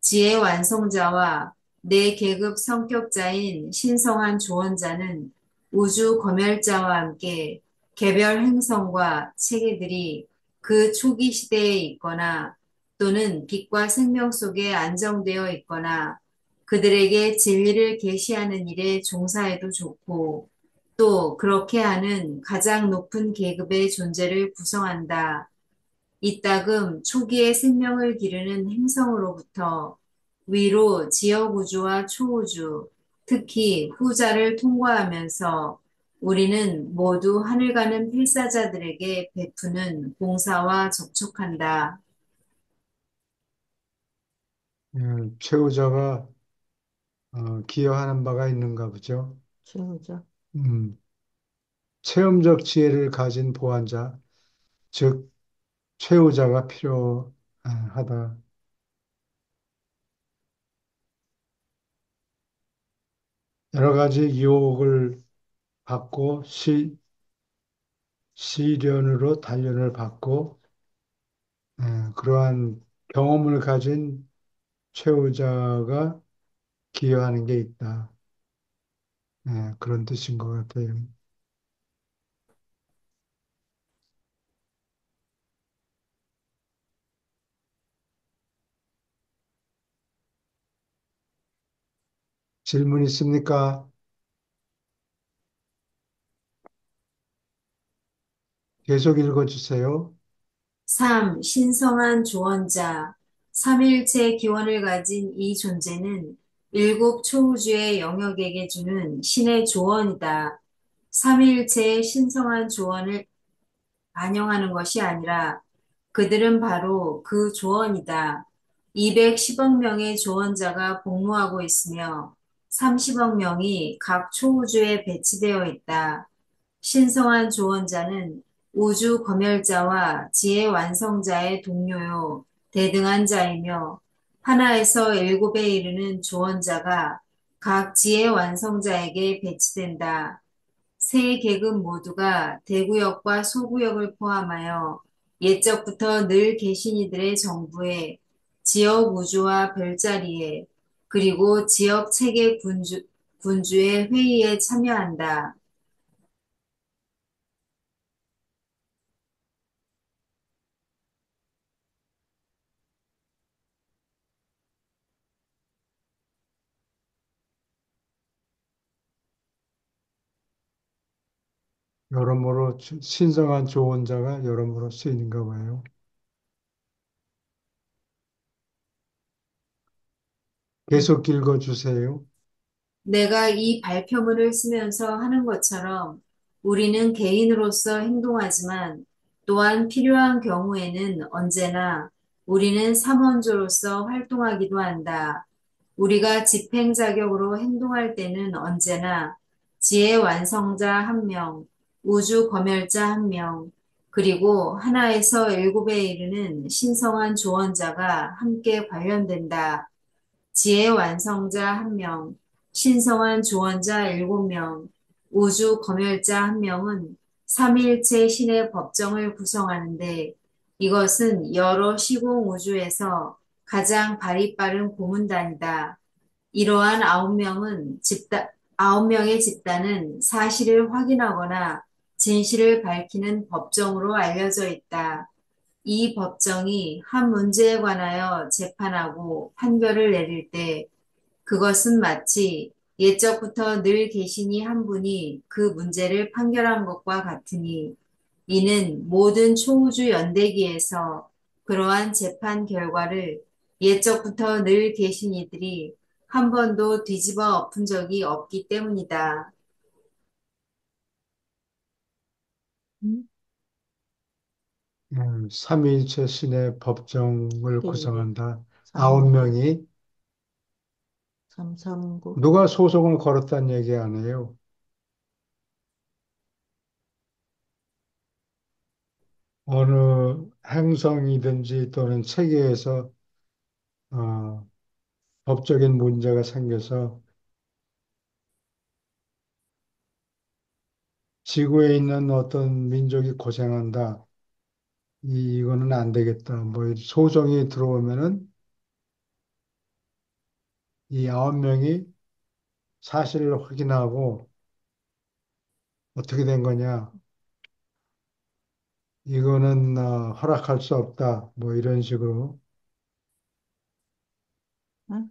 지혜 완성자와 내 계급 성격자인 신성한 조언자는 우주 검열자와 함께 개별 행성과 체계들이 그 초기 시대에 있거나 또는 빛과 생명 속에 안정되어 있거나 그들에게 진리를 계시하는 일에 종사해도 좋고 또 그렇게 하는 가장 높은 계급의 존재를 구성한다. 이따금 초기의 생명을 기르는 행성으로부터 위로 지역 우주와 초우주, 특히 후자를 통과하면서 우리는 모두 하늘 가는 필사자들에게 베푸는 봉사와 접촉한다. 최후자가 기여하는 바가 있는가 보죠. 최후죠. 음, 체험적 지혜를 가진 보완자, 즉 최후자가 필요하다. 여러 가지 유혹을 받고 시련으로 단련을 받고 그러한 경험을 가진 최후자가 기여하는 게 있다. 그런 뜻인 것 같아요. 질문 있습니까? 계속 읽어주세요. 3. 신성한 조언자. 삼일체 기원을 가진 이 존재는 일곱 초우주의 영역에게 주는 신의 조언이다. 삼일체의 신성한 조언을 반영하는 것이 아니라 그들은 바로 그 조언이다. 210억 명의 조언자가 복무하고 있으며 30억 명이 각 초우주에 배치되어 있다. 신성한 조언자는 우주 검열자와 지혜 완성자의 동료요, 대등한 자이며 하나에서 일곱에 이르는 조언자가 각 지혜 완성자에게 배치된다. 세 계급 모두가 대구역과 소구역을 포함하여 옛적부터 늘 계신 이들의 정부에 지역 우주와 별자리에 그리고 지역 체계 군주의 회의에 참여한다. 여러모로 신성한 조언자가 여러모로 쓰이는가 봐요. 계속 읽어주세요. 내가 이 발표문을 쓰면서 하는 것처럼 우리는 개인으로서 행동하지만 또한 필요한 경우에는 언제나 우리는 삼원조로서 활동하기도 한다. 우리가 집행 자격으로 행동할 때는 언제나 지혜 완성자 한 명, 우주 검열자 한 명, 그리고 하나에서 일곱에 이르는 신성한 조언자가 함께 관련된다. 지혜 완성자 한 명, 신성한 조언자 7명, 우주 검열자 한 명은 삼위일체 신의 법정을 구성하는데 이것은 여러 시공 우주에서 가장 발이 빠른 고문단이다. 이러한 9명의 집단은 사실을 확인하거나 진실을 밝히는 법정으로 알려져 있다. 이 법정이 한 문제에 관하여 재판하고 판결을 내릴 때 그것은 마치 옛적부터 늘 계시니 한 분이 그 문제를 판결한 것과 같으니 이는 모든 초우주 연대기에서 그러한 재판 결과를 옛적부터 늘 계신 이들이 한 번도 뒤집어 엎은 적이 없기 때문이다. 음? 삼위일체 신의 법정을 일, 구성한다. 아홉 3, 명이 3, 3, 9. 누가 소송을 걸었다는 얘기 아니에요. 어느 행성이든지 또는 체계에서 어, 법적인 문제가 생겨서 지구에 있는 어떤 민족이 고생한다. 이거는 안 되겠다. 뭐 소송이 들어오면은 이 아홉 명이 사실을 확인하고 어떻게 된 거냐. 이거는 허락할 수 없다. 뭐 이런 식으로. 응?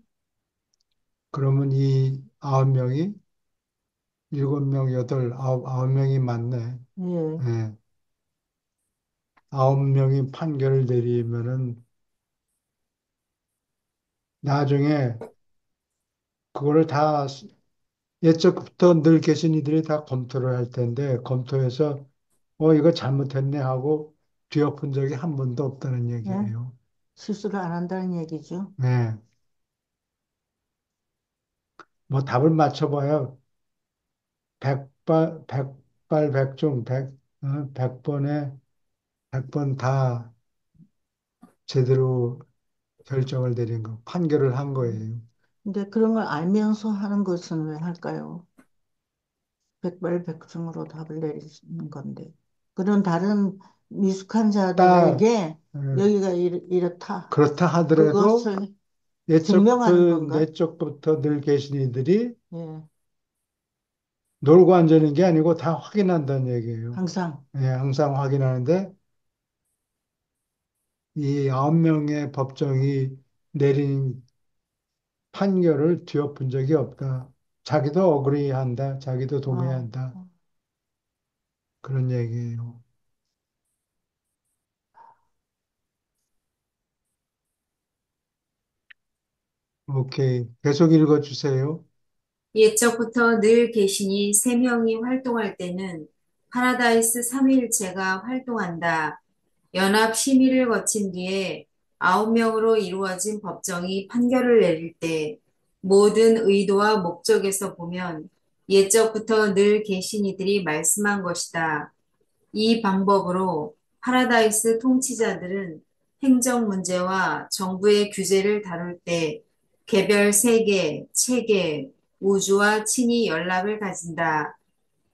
그러면 이 아홉 명이 일곱 명, 여덟, 아홉 명이 맞네. 예. 예. 아홉 명이 판결을 내리면은 나중에 그거를 다 옛적부터 늘 계신 이들이 다 검토를 할 텐데 검토해서 이거 잘못했네 하고 뒤엎은 적이 한 번도 없다는 예? 얘기예요. 실수를 안 한다는 얘기죠. 네. 뭐 답을 맞춰봐야 백발백중 백번에 백 번 다 제대로 결정을 내린 거, 판결을 한 거예요. 근데 그런 걸 알면서 하는 것은 왜 할까요? 백발백중으로 답을 내리는 건데. 그런 다른 미숙한 딱 자들에게 어, 여기가 이렇다. 그렇다 하더라도 그것을 증명하는 옛적부터 건가? 내적부터 늘 계신 이들이 예, 놀고 앉는 게 아니고 다 확인한다는 얘기예요. 항상. 예, 항상 확인하는데 이 아홉 명의 법정이 내린 판결을 뒤엎은 적이 없다. 자기도 어그리한다. 자기도 어, 동의한다. 어. 그런 얘기예요. 오케이. 계속 읽어주세요. 옛적부터 늘 계시니 세 명이 활동할 때는 파라다이스 삼위일체가 활동한다. 연합 심의를 거친 뒤에 9명으로 이루어진 법정이 판결을 내릴 때 모든 의도와 목적에서 보면 예적부터 늘 계신 이들이 말씀한 것이다. 이 방법으로 파라다이스 통치자들은 행정 문제와 정부의 규제를 다룰 때 개별 세계, 체계, 우주와 친히 연락을 가진다.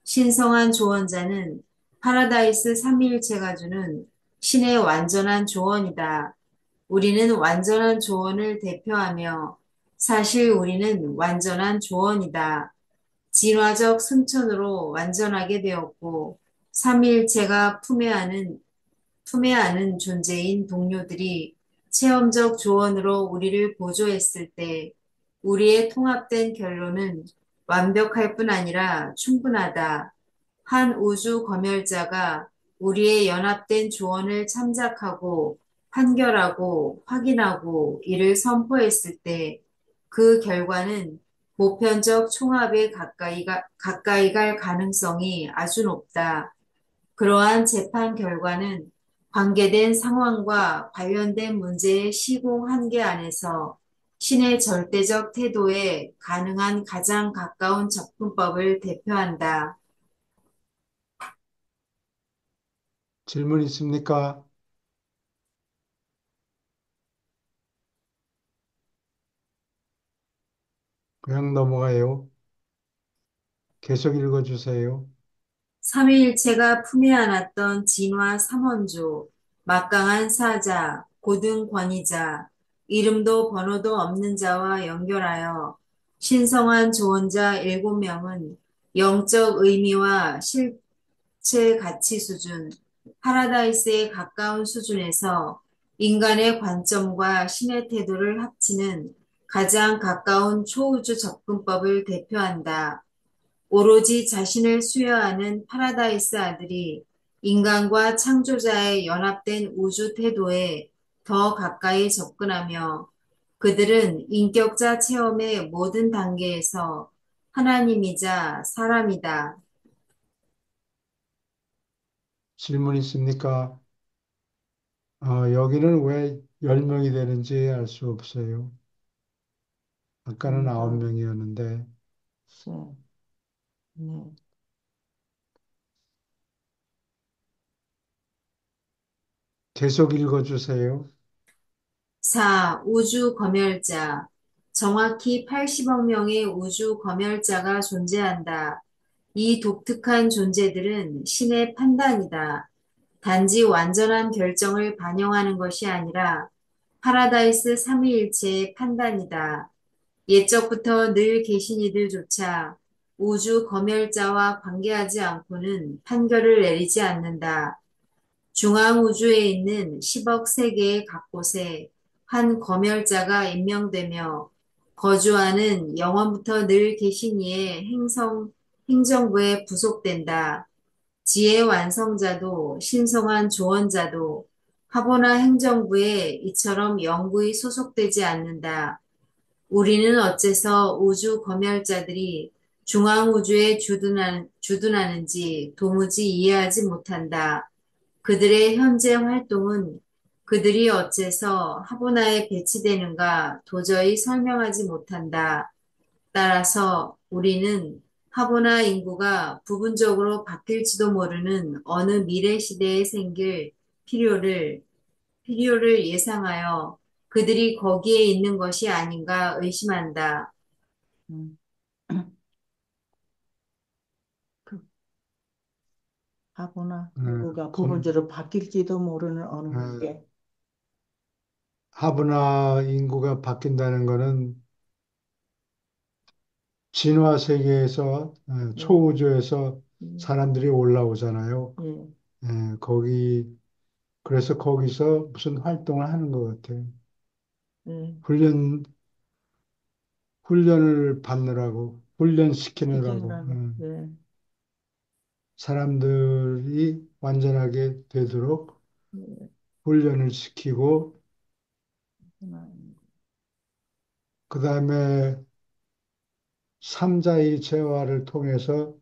신성한 조언자는 파라다이스 삼위일체가 주는 신의 완전한 조언이다. 우리는 완전한 조언을 대표하며 사실 우리는 완전한 조언이다. 진화적 승천으로 완전하게 되었고 삼위일체가 품에 안은 존재인 동료들이 체험적 조언으로 우리를 보조했을 때 우리의 통합된 결론은 완벽할 뿐 아니라 충분하다. 한 우주 검열자가 우리의 연합된 조언을 참작하고 판결하고 확인하고 이를 선포했을 때 그 결과는 보편적 총합에 가까이 갈 가능성이 아주 높다. 그러한 재판 결과는 관계된 상황과 관련된 문제의 시공 한계 안에서 신의 절대적 태도에 가능한 가장 가까운 접근법을 대표한다. 질문 있습니까? 그냥 넘어가요. 계속 읽어주세요. 삼위일체가 품에 안았던 진화 삼원조, 막강한 사자, 고등 권위자, 이름도 번호도 없는 자와 연결하여 신성한 조언자 7명은 영적 의미와 실체 가치 수준, 파라다이스에 가까운 수준에서 인간의 관점과 신의 태도를 합치는 가장 가까운 초우주 접근법을 대표한다. 오로지 자신을 수여하는 파라다이스 아들이 인간과 창조자의 연합된 우주 태도에 더 가까이 접근하며 그들은 인격자 체험의 모든 단계에서 하나님이자 사람이다. 질문 있습니까? 여기는 왜 10명이 되는지 알 수 없어요. 아까는 다 9명이었는데, 세, 네. 계속 읽어주세요. 4. 우주 검열자. 정확히 80억 명의 우주 검열자가 존재한다. 이 독특한 존재들은 신의 판단이다. 단지 완전한 결정을 반영하는 것이 아니라 파라다이스 삼위일체의 판단이다. 옛적부터 늘 계신 이들조차 우주 검열자와 관계하지 않고는 판결을 내리지 않는다. 중앙 우주에 있는 10억 세계의 각 곳에 한 검열자가 임명되며 거주하는 영원부터 늘 계신 이의 행정부에 부속된다. 지혜 완성자도 신성한 조언자도 화보나 행정부에 이처럼 영구히 소속되지 않는다. 우리는 어째서 우주 검열자들이 중앙 우주에 주둔하는지 도무지 이해하지 못한다. 그들의 현재 활동은 그들이 어째서 하보나에 배치되는가 도저히 설명하지 못한다. 따라서 우리는 하보나 인구가 부분적으로 바뀔지도 모르는 어느 미래 시대에 생길 필요를, 필요를 예상하여 그들이 거기에 있는 것이 아닌가 의심한다. 음. 그 하구나. 인구가 검, 부분적으로 바뀔지도 모르는 어느 어, 게. 하브나 인구가 바뀐다는 것은 진화 세계에서, 예, 초우주에서 예, 사람들이 올라오잖아요. 예, 거기, 그래서 거기서 무슨 활동을 하는 것 같아요. 예. 훈련, 훈련을 받느라고, 훈련시키느라고, 시키느라고, 예, 사람들이 완전하게 되도록 예. 훈련을 시키고, 하구나. 그 다음에 삼자의 재화를 통해서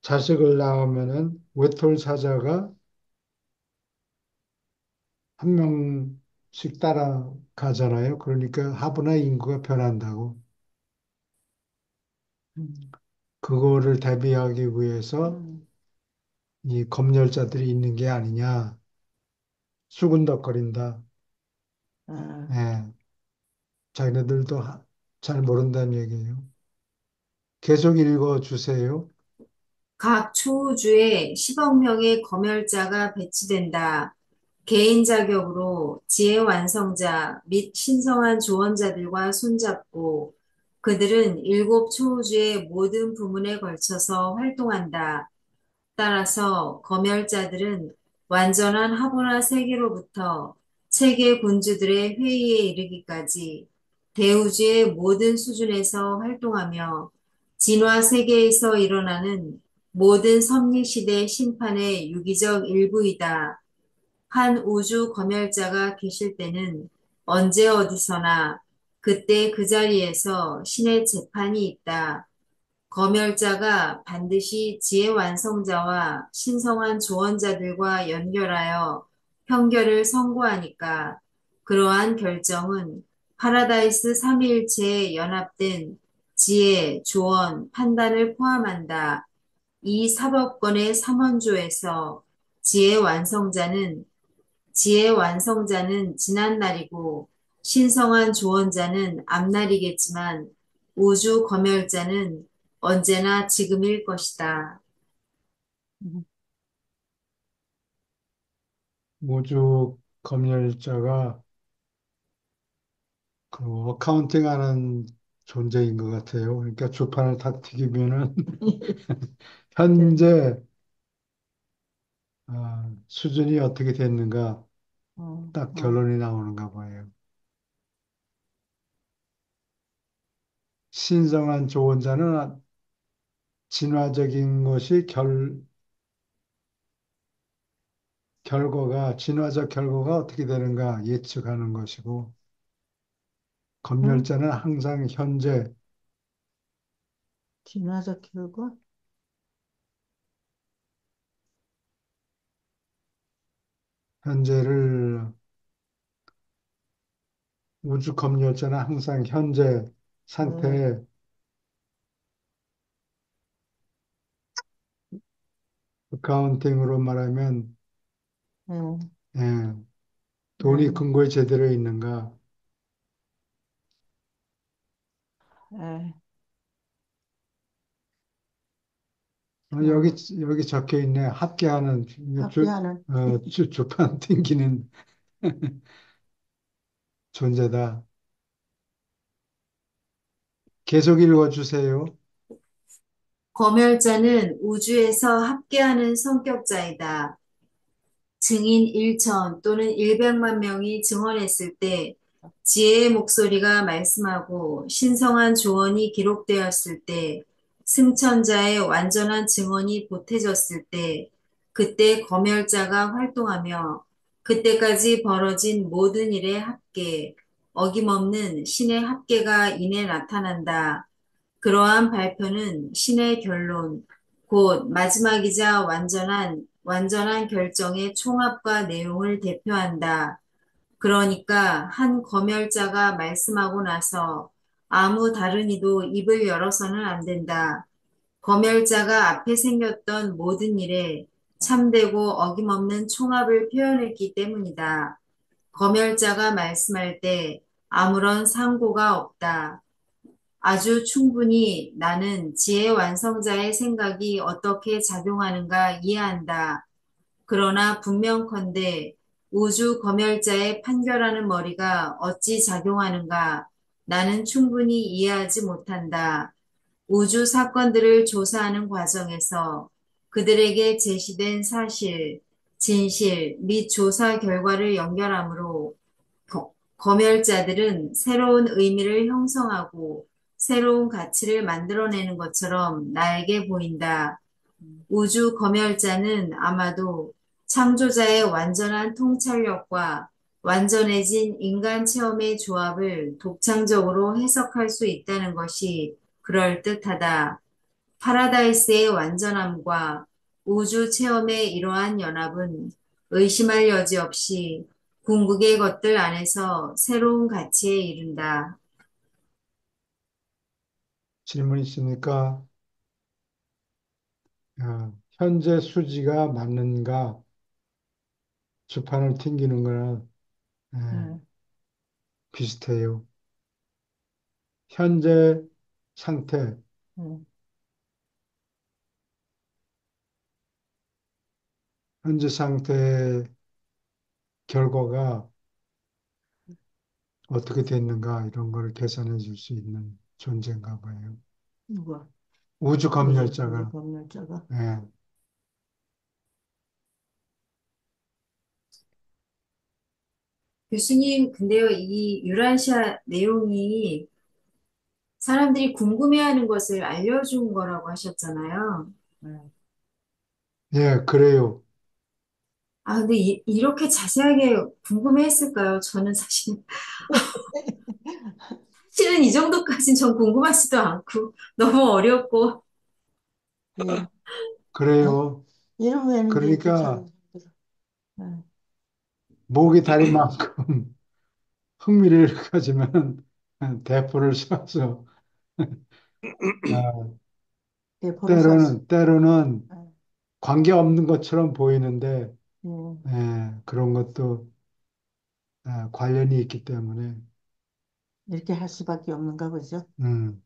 자식을 낳으면은 외톨 사자가 한 명씩 따라가잖아요. 그러니까 하부나 인구가 변한다고. 음, 그거를 대비하기 위해서 음, 이 검열자들이 있는 게 아니냐. 수군덕거린다. 아, 예. 자기네들도 잘 모른다는 얘기예요. 계속 읽어 주세요. 각 초우주에 10억 명의 검열자가 배치된다. 개인 자격으로 지혜 완성자 및 신성한 조언자들과 손잡고 그들은 일곱 초우주의 모든 부문에 걸쳐서 활동한다. 따라서 검열자들은 완전한 하보나 세계로부터 세계 군주들의 회의에 이르기까지 대우주의 모든 수준에서 활동하며 진화 세계에서 일어나는 모든 섭리시대 심판의 유기적 일부이다. 한 우주 검열자가 계실 때는 언제 어디서나 그때 그 자리에서 신의 재판이 있다. 검열자가 반드시 지혜 완성자와 신성한 조언자들과 연결하여 형결을 선고하니까 그러한 결정은 파라다이스 삼위일체에 연합된 지혜, 조언, 판단을 포함한다. 이 사법권의 삼원조에서 지혜 완성자는 지혜 완성자는 지난날이고 신성한 조언자는 앞날이겠지만 우주 검열자는 언제나 지금일 것이다. 음, 우주 검열자가 그 어카운팅하는 존재인 것 같아요. 그러니까 주판을 탁 튀기면은 네, 현재 수준이 어떻게 됐는가 어, 딱 어, 결론이 나오는가 봐요. 신성한 조언자는 진화적인 것이 결과가 진화적 결과가 어떻게 되는가 예측하는 것이고 응? 검열자는 항상 진화적 결과? 현재를 우주 검열자는 항상 현재 네, 상태에 어카운팅으로 말하면 네, 예, 돈이 네, 근거에 제대로 있는가. 네, 여기 어, 여기 적혀 있네. 합계하는 합계하는, 주판 튕기는 존재다. 계속 읽어 주세요. 검열자는 우주에서 합계하는 성격자이다. 증인 1천 또는 100만 명이 증언했을 때 지혜의 목소리가 말씀하고 신성한 조언이 기록되었을 때 승천자의 완전한 증언이 보태졌을 때 그때 검열자가 활동하며 그때까지 벌어진 모든 일의 합계, 어김없는 신의 합계가 이내 나타난다. 그러한 발표는 신의 결론, 곧 마지막이자 완전한 결정의 총합과 내용을 대표한다. 그러니까 한 검열자가 말씀하고 나서 아무 다른 이도 입을 열어서는 안 된다. 검열자가 앞에 생겼던 모든 일에 참되고 어김없는 총합을 표현했기 때문이다. 검열자가 말씀할 때 아무런 상고가 없다. 아주 충분히 나는 지혜 완성자의 생각이 어떻게 작용하는가 이해한다. 그러나 분명컨대 우주 검열자의 판결하는 머리가 어찌 작용하는가 나는 충분히 이해하지 못한다. 우주 사건들을 조사하는 과정에서 그들에게 제시된 사실, 진실 및 조사 결과를 연결하므로 검열자들은 새로운 의미를 형성하고 새로운 가치를 만들어내는 것처럼 나에게 보인다. 음, 우주 검열자는 아마도 창조자의 완전한 통찰력과 완전해진 인간 체험의 조합을 독창적으로 해석할 수 있다는 것이 그럴듯하다. 파라다이스의 완전함과 우주 체험의 이러한 연합은 의심할 여지 없이 궁극의 것들 안에서 새로운 가치에 이른다. 질문 있으니까 현재 수지가 맞는가 주판을 튕기는 거랑 예, 네, 비슷해요. 현재 상태, 네. 현재 상태의 결과가 어떻게 됐는가 이런 걸 계산해 줄 수 있는 존재인가 봐요. 누가? 우주 우주 검열자가 검열자가. 예, 교수님, 근데요, 이 유라시아 내용이 사람들이 궁금해하는 것을 알려준 거라고 하셨잖아요. 네. 예, 그래요. 아, 근데 렇게 자세하게 궁금해했을까요? 저는 사실은 이 정도까지는 전 궁금하지도 않고 너무 어렵고 예. 어? 그래요. 이름 외는데 이렇게 그러니까 잘 들어. 네. 목이 다린 만큼 흥미를 가지면 대포를 쏴서 아, 대포를 쐈어. 때로는 네. 관계 없는 것처럼 보이는데 예. 그런 것도 관련이 있기 때문에 이렇게 할 수밖에 없는가 보죠. 음,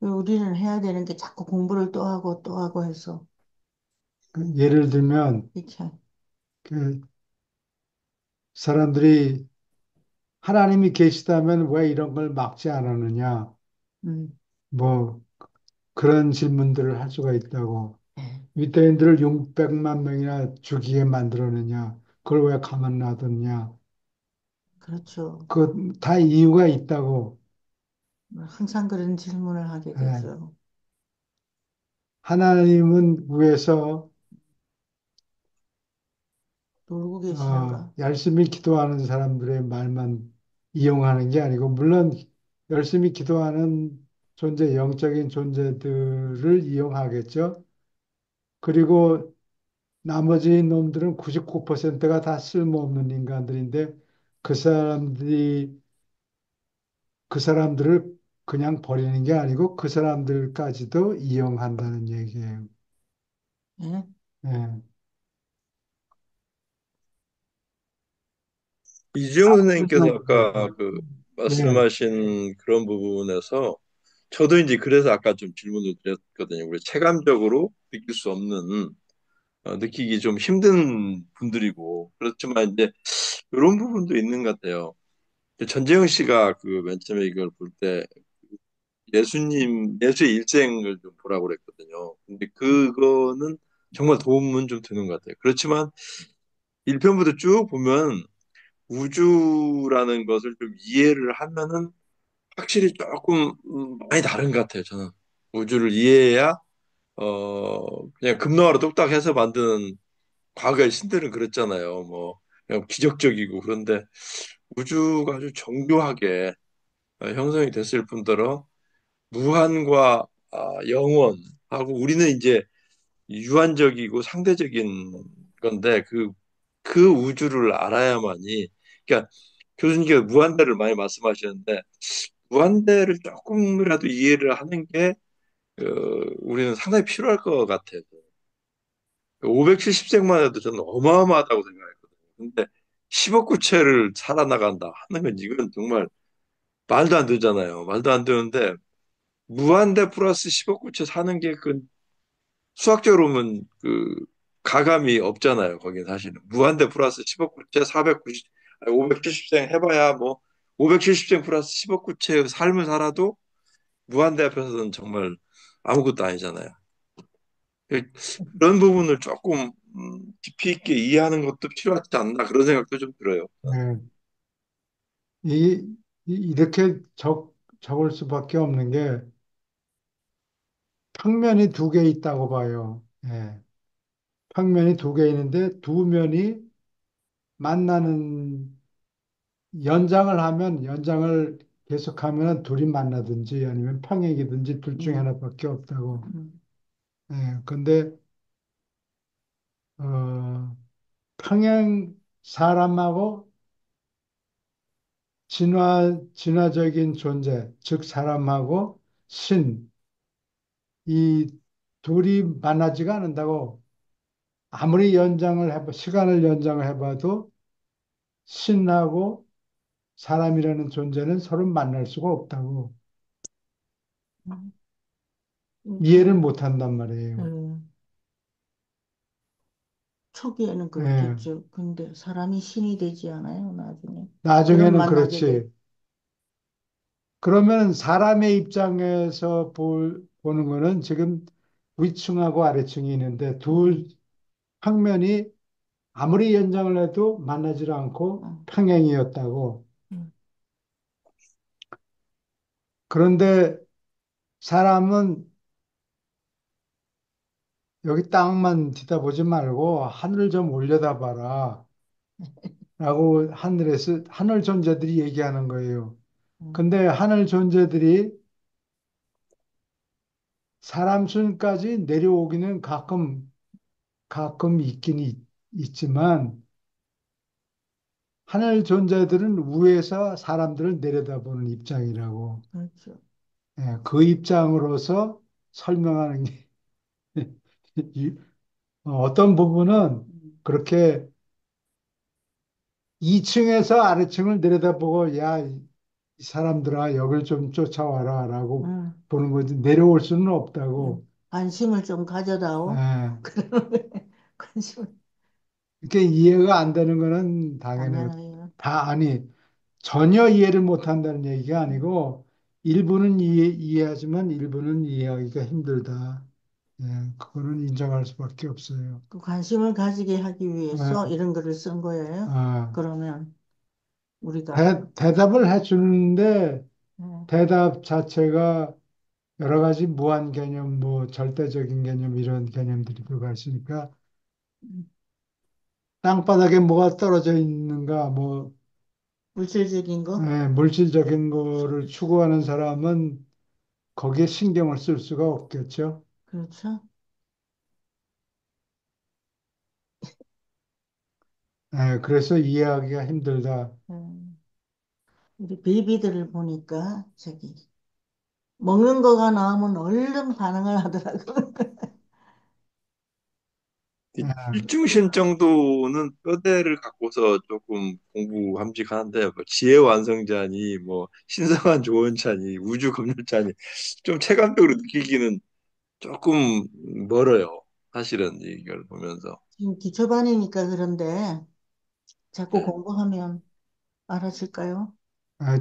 우리는 해야 되는 게 자꾸 공부를 또 하고 해서 예를 들면 이렇게 그 사람들이 하나님이 계시다면 왜 이런 걸 막지 않았느냐 음, 뭐 그런 질문들을 할 수가 있다고 예, 유대인들을 600만 명이나 죽이게 만들었느냐 그걸 왜 가만 놔뒀냐 그렇죠. 그 다 이유가 있다고 항상 그런 질문을 하게 예. 되죠. 하나님은 위에서 놀고 계시는가? 열심히 기도하는 사람들의 말만 이용하는 게 아니고, 물론 열심히 기도하는 영적인 존재들을 이용하겠죠. 그리고 나머지 놈들은 99%가 다 쓸모없는 인간들인데, 그 사람들이, 그 사람들을 그냥 버리는 게 아니고, 그 사람들까지도 이용한다는 얘기예요. 예? 예. 이주영 선생님께서 그렇죠. 아까 그 네. 말씀하신 그런 부분에서 저도 이제 그래서 아까 좀 질문을 드렸거든요. 우리 체감적으로 느낄 수 없는 느끼기 좀 힘든 분들이고 그렇지만 이제 이런 부분도 있는 것 같아요. 전재영 씨가 그 맨 처음에 이걸 볼 때 예수의 일생을 좀 보라고 그랬거든요. 근데 그거는 정말 도움은 좀 되는 것 같아요. 그렇지만 1편부터 쭉 보면 우주라는 것을 좀 이해를 하면은 확실히 조금 많이 다른 것 같아요. 저는 우주를 이해해야 그냥 금노아로 뚝딱해서 만드는 과거의 신들은 그랬잖아요. 뭐 그냥 기적적이고 그런데 우주가 아주 정교하게 형성이 됐을 뿐더러 무한과 영원하고 우리는 이제 유한적이고 상대적인 건데 그 우주를 알아야만이 그러니까 교수님께서 무한대를 많이 말씀하셨는데 무한대를 조금이라도 이해를 하는 게 우리는 상당히 필요할 것 같아요. 570생만 해도 저는 어마어마하다고 생각했거든요. 근데 10억 구체를 살아나간다 하는 건 이건 정말 말도 안 되잖아요. 말도 안 되는데 무한대 플러스 10억 구체 사는 게 그 수학적으로 보면 그 가감이 없잖아요. 거긴 사실은 무한대 플러스 10억 구체 490 570생 해봐야 뭐 570생 플러스 10억 구체의 삶을 살아도 무한대 앞에서는 정말 아무것도 아니잖아요. 그런 부분을 조금 깊이 있게 이해하는 것도 필요하지 않나 그런 생각도 좀 들어요. 네. 이렇게 적을 수밖에 없는 게 평면이 두 개 있다고 봐요. 예. 평면이 두 개 있는데 두 면이 만나는 연장을 하면 연장을 계속하면 둘이 만나든지 아니면 평행이든지 둘 중에 음, 하나밖에 없다고. 음, 근데 어, 평행 사람하고 진화적인 존재, 즉 사람하고 신, 이 둘이 만나지가 않는다고. 아무리 시간을 연장을 해봐도 신하고 사람이라는 존재는 서로 만날 수가 없다고. 음, 이해를 못 한단 말이에요. 음. 초기에는 예. 그렇겠죠. 근데 사람이 신이 되지 않아요, 나중에. 그럼 나중에는 만나게 돼. 그렇지. 그러면 사람의 입장에서 보는 거는 지금 위층하고 아래층이 있는데 둘 음, 평면이 아무리 연장을 해도 만나질 않고 음, 평행이었다고. 음, 그런데 사람은 여기 땅만 뒤다보지 말고 하늘 좀 올려다봐라. 라고 하늘 존재들이 얘기하는 거예요. 음, 근데 하늘 존재들이 사람 수준까지 내려오기는 가끔 있지만 하늘 존재들은 위에서 사람들을 내려다보는 입장이라고. 그렇죠. 그 입장으로서 설명하는 게 어떤 부분은 음, 그렇게 2층에서 아래층을 내려다보고 야, 이 사람들아 여길 좀 쫓아와라 라고 음, 보는 거지 내려올 수는 없다고. 관심을 좀 가져다오. 예. 그러면 관심을 이렇게 이해가 안 되는 거는 당연히 당연해요. 아니 전혀 이해를 못 한다는 얘기가 음, 아니고 일부는 이해하지만 일부는 이해하기가 힘들다. 예, 그거는 인정할 수밖에 없어요. 그 관심을 가지게 하기 위해서 예, 이런 글을 쓴 거예요. 아, 그러면 우리가 대답을 해주는데 음, 대답 자체가 여러 가지 무한 개념, 뭐 절대적인 개념 이런 개념들이 들어가 있으니까 음, 땅바닥에 뭐가 떨어져 있는가, 뭐 물질적인 거, 물질적인 거를 추구하는 사람은 거기에 신경을 쓸 수가 없겠죠. 그렇죠. 그래서 이해하기가 힘들다. 음, 우리 베이비들을 보니까 저기 먹는 거가 나오면 얼른 반응을 하더라고. 아, 일중신 정도는 뼈대를 갖고서 조금 공부함직하는데 뭐 지혜 완성자니 뭐 신성한 조언자니 우주 검열자니 좀 체감적으로 느끼기는 조금 멀어요. 사실은 이걸 보면서. 지금 기초반이니까 그런데 자꾸 예. 공부하면 알아질까요?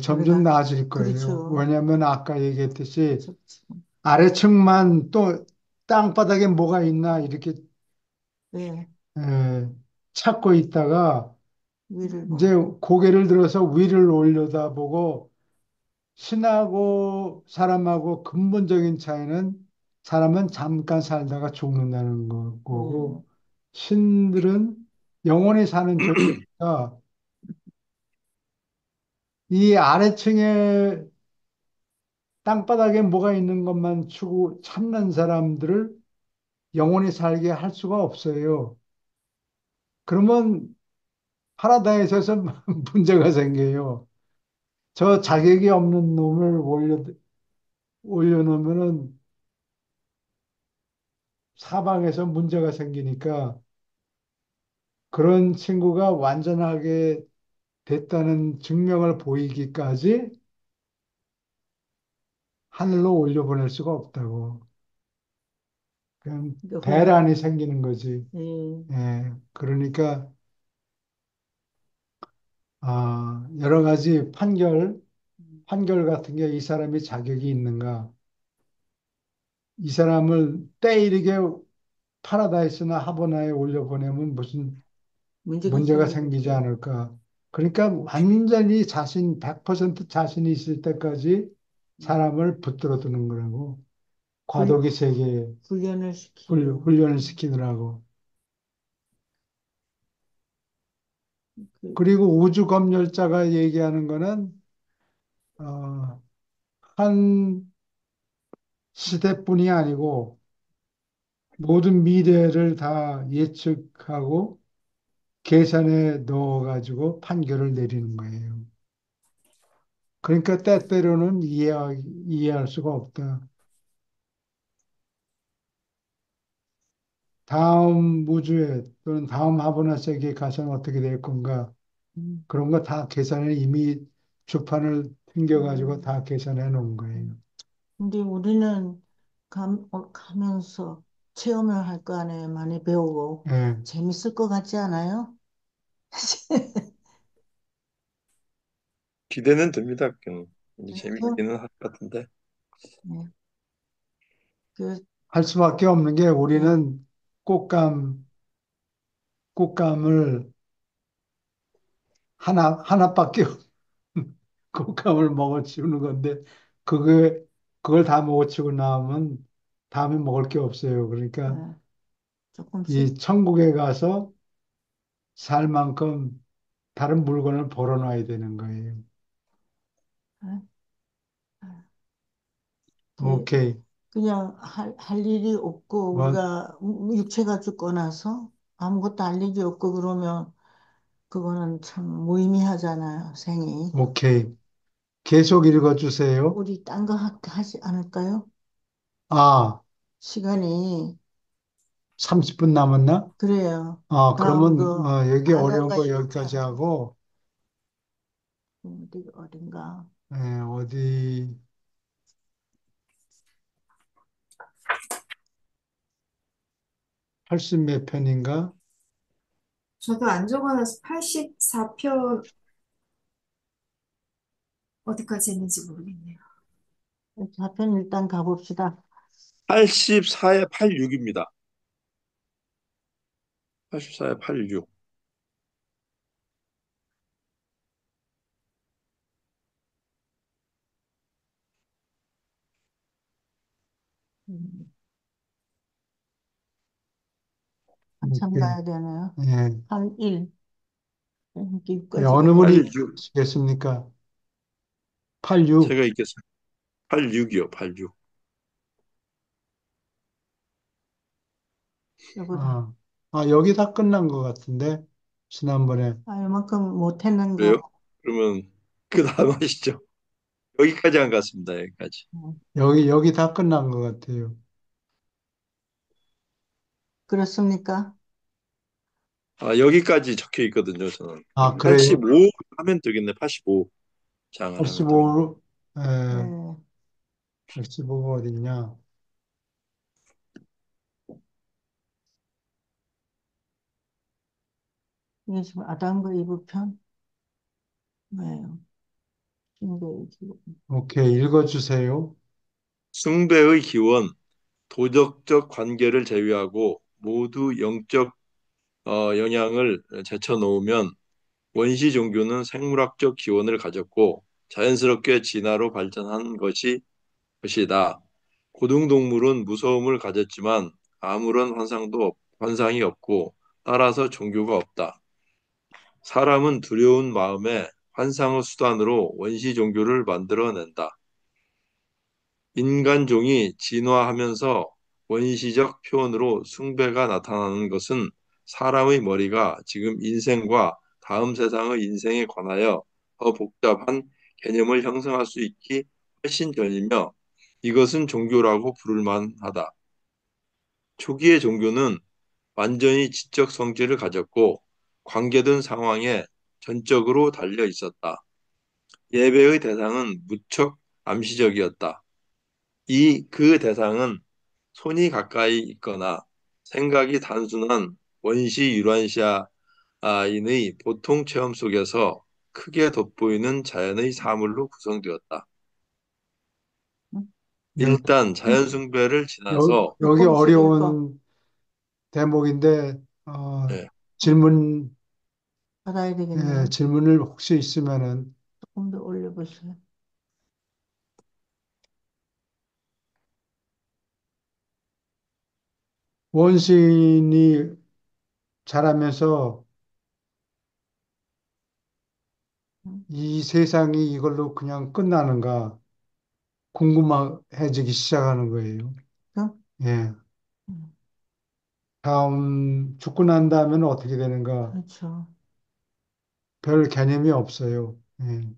점점 우리가 나아질 거예요. 그렇죠. 왜냐하면 아까 얘기했듯이 그렇죠. 아래층만 또 땅바닥에 뭐가 있나 이렇게 네, 에, 찾고 있다가 위를 이제 보고. 고개를 들어서 위를 올려다보고 신하고 사람하고 근본적인 차이는 사람은 잠깐 살다가 죽는다는 네, 거고 신들은 영원히 사는 존재니까 이 아래층에 땅바닥에 뭐가 있는 것만 추구 찾는 사람들을 영원히 살게 할 수가 없어요. 그러면 파라다이스에서 문제가 생겨요. 저 자격이 없는 놈을 올려놓으면은 사방에서 문제가 생기니까 그런 친구가 완전하게 됐다는 증명을 보이기까지 하늘로 올려보낼 수가 없다고. 그냥 이게 대란이 생기는 거지. 예, 그러니까 여러 가지 판결 같은 게 이 사람이 자격이 있는가, 이 사람을 때이르게 파라다이스나 하버나에 올려보내면 무슨 문제가 문제가 생기지 생기겠죠. 않을까. 그러니까 완전히 100% 자신이 있을 때까지 사람을 붙들어 두는 거라고. 훈, 과도기 세계에 훈련을 시키고, 훈련을 시키느라고. 그, 그리고 우주 검열자가 얘기하는 거는 어, 한 시대뿐이 아니고 모든 미래를 다 예측하고 계산에 넣어가지고 판결을 내리는 거예요. 그러니까 때때로는 이해할 수가 없다. 다음 우주에 또는 다음 하버나 세계에 가서는 어떻게 될 건가? 음, 그런 거 다 계산을 이미 주판을 튕겨가지고 음. 다 계산해 놓은 거예요. 근데 우리는 가면서 체험을 할 거 아니에요. 많이 배우고. 예. 재밌을 것 같지 않아요? 기대는 됩니다. 그래요? 재미있기는 할 것 같은데. 네. 그, 할 수밖에 없는 게 네. 우리는 꽃감, 꽃감을 하나밖에 꽃감을 먹어치우는 건데, 그게, 그걸 다 먹어치우고 나면 다음에 먹을 게 없어요. 그러니까 네. 조금씩. 이 천국에 가서 살 만큼 다른 물건을 벌어놔야 되는 거예요. 네. 네. 오케이. 그냥 할 일이 없고 뭐, 우리가 육체가 죽고 나서 아무것도 할 일이 없고 그러면 그거는 참 무의미하잖아요, 생이. 오케이. 계속 읽어주세요. 우리 딴 거 하지 않을까요? 아, 시간이. 30분 남았나? 그래요. 아, 다음 그러면 거 여기 어려운 바다가 거 이렇게 여기까지 하고, 어딘가. 어디 80 몇 편인가? 저도 안 적어놔서 84표 어디까지 했는지 모르겠네요. 좌편 일단 가봅시다. 84에 86입니다. 84에 86. 음, 한참 오케이. 가야 되나요? 예. 81. 여기까지 어느 가야 분이 돼. 86. 시겠습니까? 86. 제가 읽겠습니다. 86이요, 86. 요거다. 아, 여기 다 끝난 것 같은데, 지난번에. 아, 이만큼 못했는 그래요? 거. 그러면 그 다음 하시죠. 여기까지 안 갔습니다. 여기까지. 여기 다 끝난 것 같아요. 그렇습니까? 여기까지 적혀 있거든요, 저는. 아, 그래요? 85 하면 되겠네, 85 장을 하면 되겠네. 85로, 에, 네. 85가 어딨냐? 이게 지금 아담과 이브 편? 뭐예요? 숭배의 기록. 오케이, 읽어주세요. 숭배의 기원, 도덕적 관계를 제외하고 모두 영적 영향을 제쳐놓으면 원시 종교는 생물학적 기원을 가졌고 자연스럽게 진화로 발전한 것이다. 고등동물은 무서움을 가졌지만 아무런 환상이 없고 따라서 종교가 없다. 사람은 두려운 마음에 환상의 수단으로 원시 종교를 만들어낸다. 인간종이 진화하면서 원시적 표현으로 숭배가 나타나는 것은 사람의 머리가 지금 인생과 다음 세상의 인생에 관하여 더 복잡한 개념을 형성할 수 있기 훨씬 전이며 이것은 종교라고 부를 만하다. 초기의 종교는 완전히 지적 성질을 가졌고 관계된 상황에 전적으로 달려 있었다. 예배의 대상은 무척 암시적이었다. 그 대상은 손이 가까이 있거나 생각이 단순한 원시 유란시아인의 보통 체험 속에서 크게 돋보이는 자연의 사물로 구성되었다. 응? 여, 일단 자연 숭배를 지나서 여기 조금씩 읽어. 어려운 대목인데, 예, 질문, 받아야 되겠네요. 질문을 혹시 있으면은 조금 더 올려보세요. 원시인이 자라면서 이 세상이 이걸로 그냥 끝나는가 궁금해지기 시작하는 거예요. 그 예. 다음 죽고 난 다음에는 어떻게 되는가 그렇죠. 별 개념이 없어요. 예.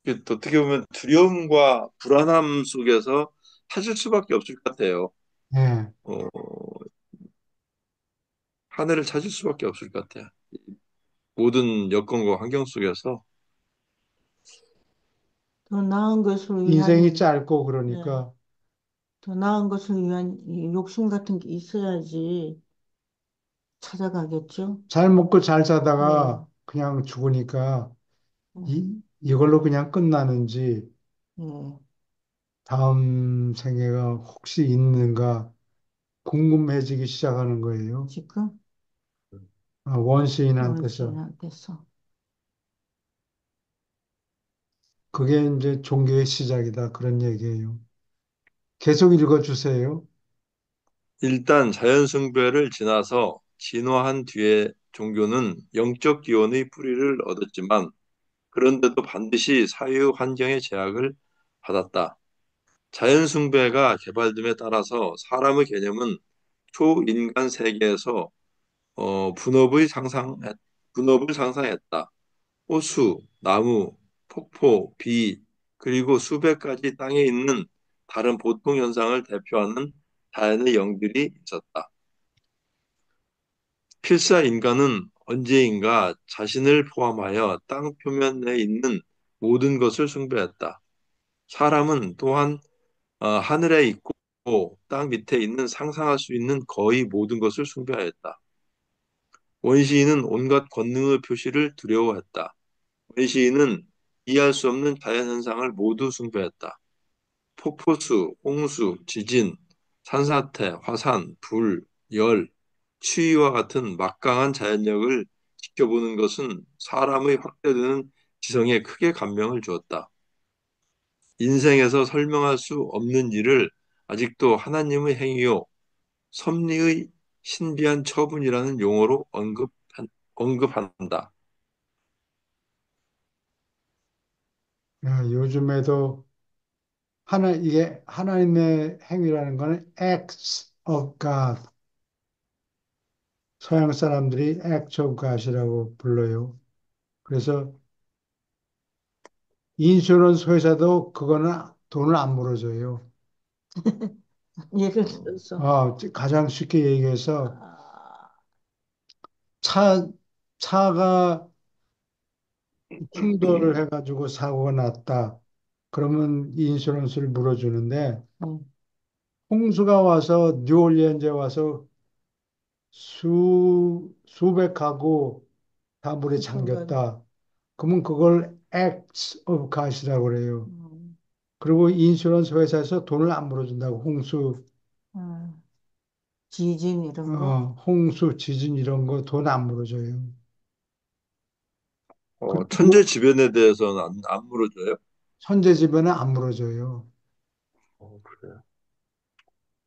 이게 또 어떻게 보면 두려움과 불안함 속에서 찾을 수밖에 없을 것 같아요. 예. 어, 하늘을 찾을 수밖에 없을 것 같아요. 모든 여건과 환경 속에서. 더 나은 것을 인생이 위한, 짧고 네, 그러니까 더 나은 것을 위한 이 욕심 같은 게 있어야지 찾아가겠죠. 잘 먹고 잘 네, 자다가 그냥 죽으니까 네, 이걸로 그냥 끝나는지 네. 다음 생애가 혹시 있는가 궁금해지기 시작하는 거예요. 지금 원시인한테서. 원시인한테서. 그게 이제 종교의 시작이다. 그런 얘기예요. 계속 읽어주세요. 일단 자연숭배를 지나서 진화한 뒤에 종교는 영적 기원의 뿌리를 얻었지만 그런데도 반드시 사유 환경의 제약을 받았다. 자연숭배가 개발됨에 따라서 사람의 개념은 초인간 세계에서 분업을 상상했다. 호수, 나무, 폭포, 비, 그리고 수백 가지 땅에 있는 다른 보통 현상을 대표하는 자연의 영들이 있었다. 필사 인간은 언제인가 자신을 포함하여 땅 표면에 있는 모든 것을 숭배했다. 사람은 또한 하늘에 있고 땅 밑에 있는 상상할 수 있는 거의 모든 것을 숭배하였다. 원시인은 온갖 권능의 표시를 두려워했다. 원시인은 이해할 수 없는 자연현상을 모두 숭배했다. 폭포수, 홍수, 지진, 산사태, 화산, 불, 열, 추위와 같은 막강한 자연력을 지켜보는 것은 사람의 확대되는 지성에 크게 감명을 주었다. 인생에서 설명할 수 없는 일을 아직도 하나님의 행위요, 섭리의 신비한 처분이라는 용어로 언급한다. 요즘에도 이게 하나님의 행위라는 거는 acts of God. 서양 사람들이 acts of God이라고 불러요. 그래서 인슈런스 회사도 그거는 돈을 안 물어줘요. 예를 들어서, 가장 쉽게 얘기해서 아, 차, 차가 충돌을 해가지고 사고가 났다. 그러면 인슈런스를 물어주는데 음, 홍수가 와서 뉴올리언즈에 와서 수백 가구 다 물에 순간, 잠겼다. 그러면 그걸 acts of God이라고 그래요. 음, 그리고 인슈런스 회사에서 돈을 안 물어준다고 음, 지진 이런 거. 홍수, 지진 이런 거 돈 안 물어줘요. 천재 그리고 지변에 대해서는 안 물어줘요? 선제지변은 안 물어줘요. 그래요.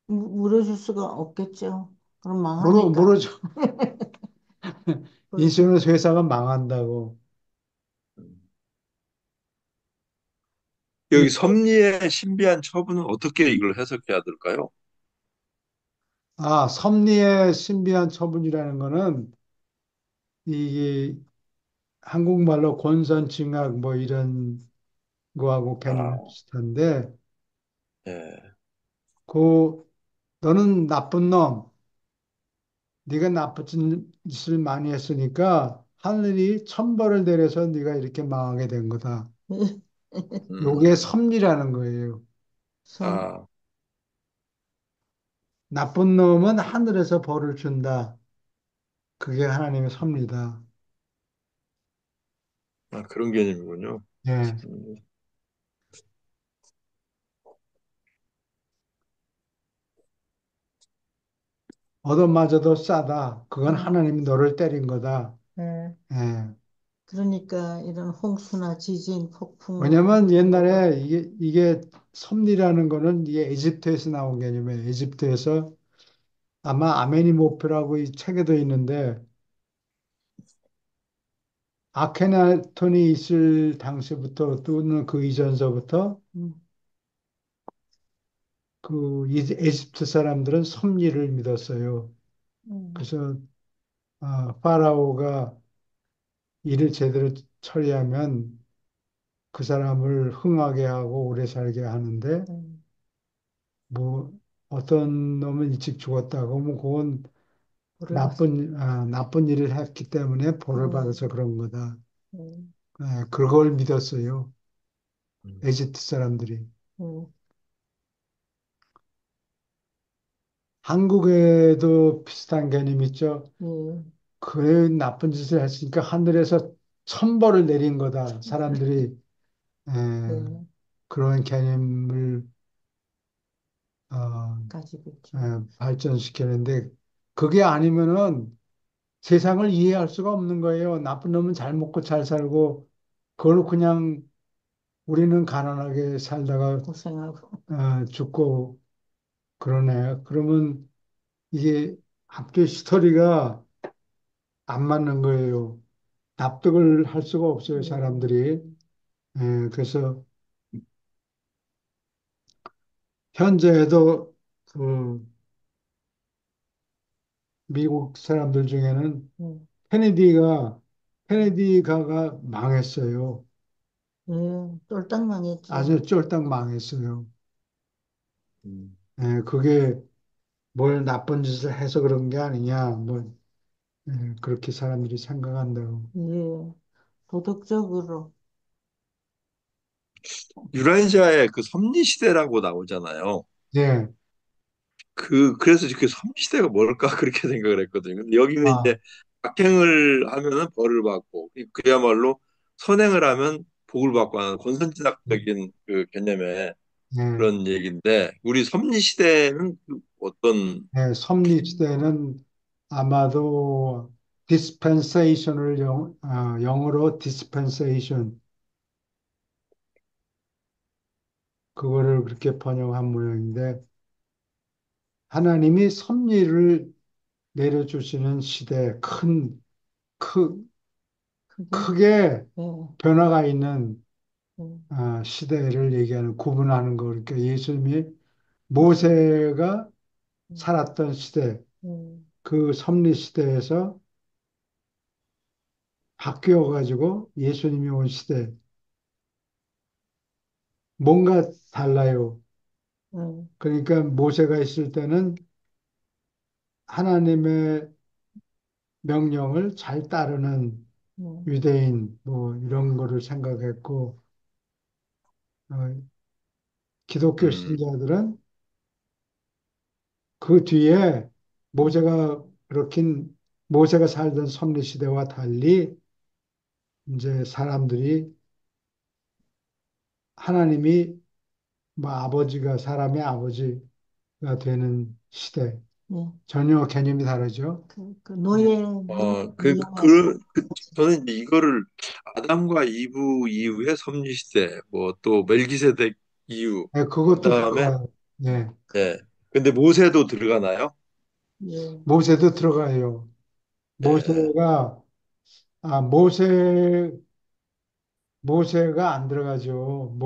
물어줄 수가 없겠죠. 그럼 망하니까. 물어줘. 그렇죠. 인슈런스 회사가 망한다고. 여기 섭리의 신비한 처분은 어떻게 이걸 해석해야 될까요? 섭리의 신비한 처분이라는 거는 이게 한국말로 권선징악 뭐 이런 거하고 개념이 아, 비슷한데, 예. 그 너는 나쁜 놈, 네가 나쁜 짓을 많이 했으니까 하늘이 천벌을 내려서 네가 이렇게 망하게 된 거다. 요게 음, 섭리라는 거예요. 선, 아, 나쁜 놈은 하늘에서 벌을 준다. 그게 하나님의 섭리다. 그런 개념이군요. 예. 음, 얻어맞아도 싸다. 그건 음, 하나님이 너를 때린 거다. 네. 예. 그러니까 이런 홍수나 지진, 폭풍 왜냐면 이런 거가 옛날에 이게 섭리라는 거는 이게 에집트에서 나온 개념이에요. 에집트에서 아마 아메니모프라고 이 책에도 있는데 아케나톤이 있을 당시부터 또는 그 이전서부터 음, 에집트 사람들은 섭리를 믿었어요. 음, 그래서 파라오가 일을 제대로 처리하면 그 사람을 흥하게 하고 오래 살게 하는데 음, 뭐 어떤 놈은 일찍 죽었다고 뭐 그건 물을 봤어. 나쁜 일을 했기 때문에 벌을 받아서 음, 그런 거다. 음, 그걸 믿었어요. 음. 에집트 사람들이. 음, 한국에도 비슷한 개념 있죠. 예, 그 나쁜 짓을 했으니까 하늘에서 천벌을 내린 거다. 사람들이 에, 예, 그런 개념을 어, 가지고 있죠. 발전시키는데 그게 아니면은 세상을 이해할 수가 없는 거예요. 나쁜 놈은 잘 먹고 잘 살고 그걸로 그냥 우리는 가난하게 살다가 고생하고. 죽고 그러네. 그러면 이게 학교 스토리가 안 맞는 거예요. 납득을 할 수가 없어요, 사람들이. 음, 그래서 현재에도 그 미국 사람들 중에는 음, 케네디가 케네디가가 망했어요. 예, 쫄딱 망했죠. 아주 쫄딱 망했어요. 음. 그게 뭘 나쁜 짓을 해서 그런 게 아니냐, 뭐 그렇게 사람들이 생각한다고. 예, 도덕적으로. 유라시아의 그 섭리시대라고 나오잖아요. 네, 그래서 그 섭리시대가 뭘까 그렇게 생각을 했거든요. 근데 여기는 아, 이제 악행을 하면은 벌을 받고, 그야말로 선행을 하면 복을 받고 하는 권선징악적인 그 개념의 네, 그런 얘기인데, 우리 섭리시대는 그 어떤, 네, 섭리 시대는 아마도 dispensation을 영어로 dispensation 그거를 그렇게 번역한 모양인데 하나님이 섭리를 내려주시는 시대 크, 그게, 크게 예, 변화가 있는 예, 시대를 얘기하는 구분하는 거 그러니까 예수님이 모세가 예, 살았던 시대 예, 그 섭리 시대에서 바뀌어 가지고 예수님이 온 시대 뭔가 달라요. 예, 그러니까 모세가 있을 때는 하나님의 명령을 잘 따르는 예, 유대인 뭐 이런 거를 생각했고 어, 기독교 음, 신자들은 그 뒤에 모세가 그렇긴 모세가 살던 섭리 시대와 달리 이제 사람들이 하나님이 뭐 아버지가 사람의 아버지가 되는 시대 예. 전혀 개념이 다르죠. 그 노예, 이용하고, 저는 이제 이거를 아담과 이브 이후의 섭리시대, 뭐 또 멜기세덱 이후, 그 그것도 다음에, 들어가요. 예, 예. 근데 모세도 들어가나요? 예, 모세도 들어가요. 예. 모세가 아 모세가 안 들어가죠.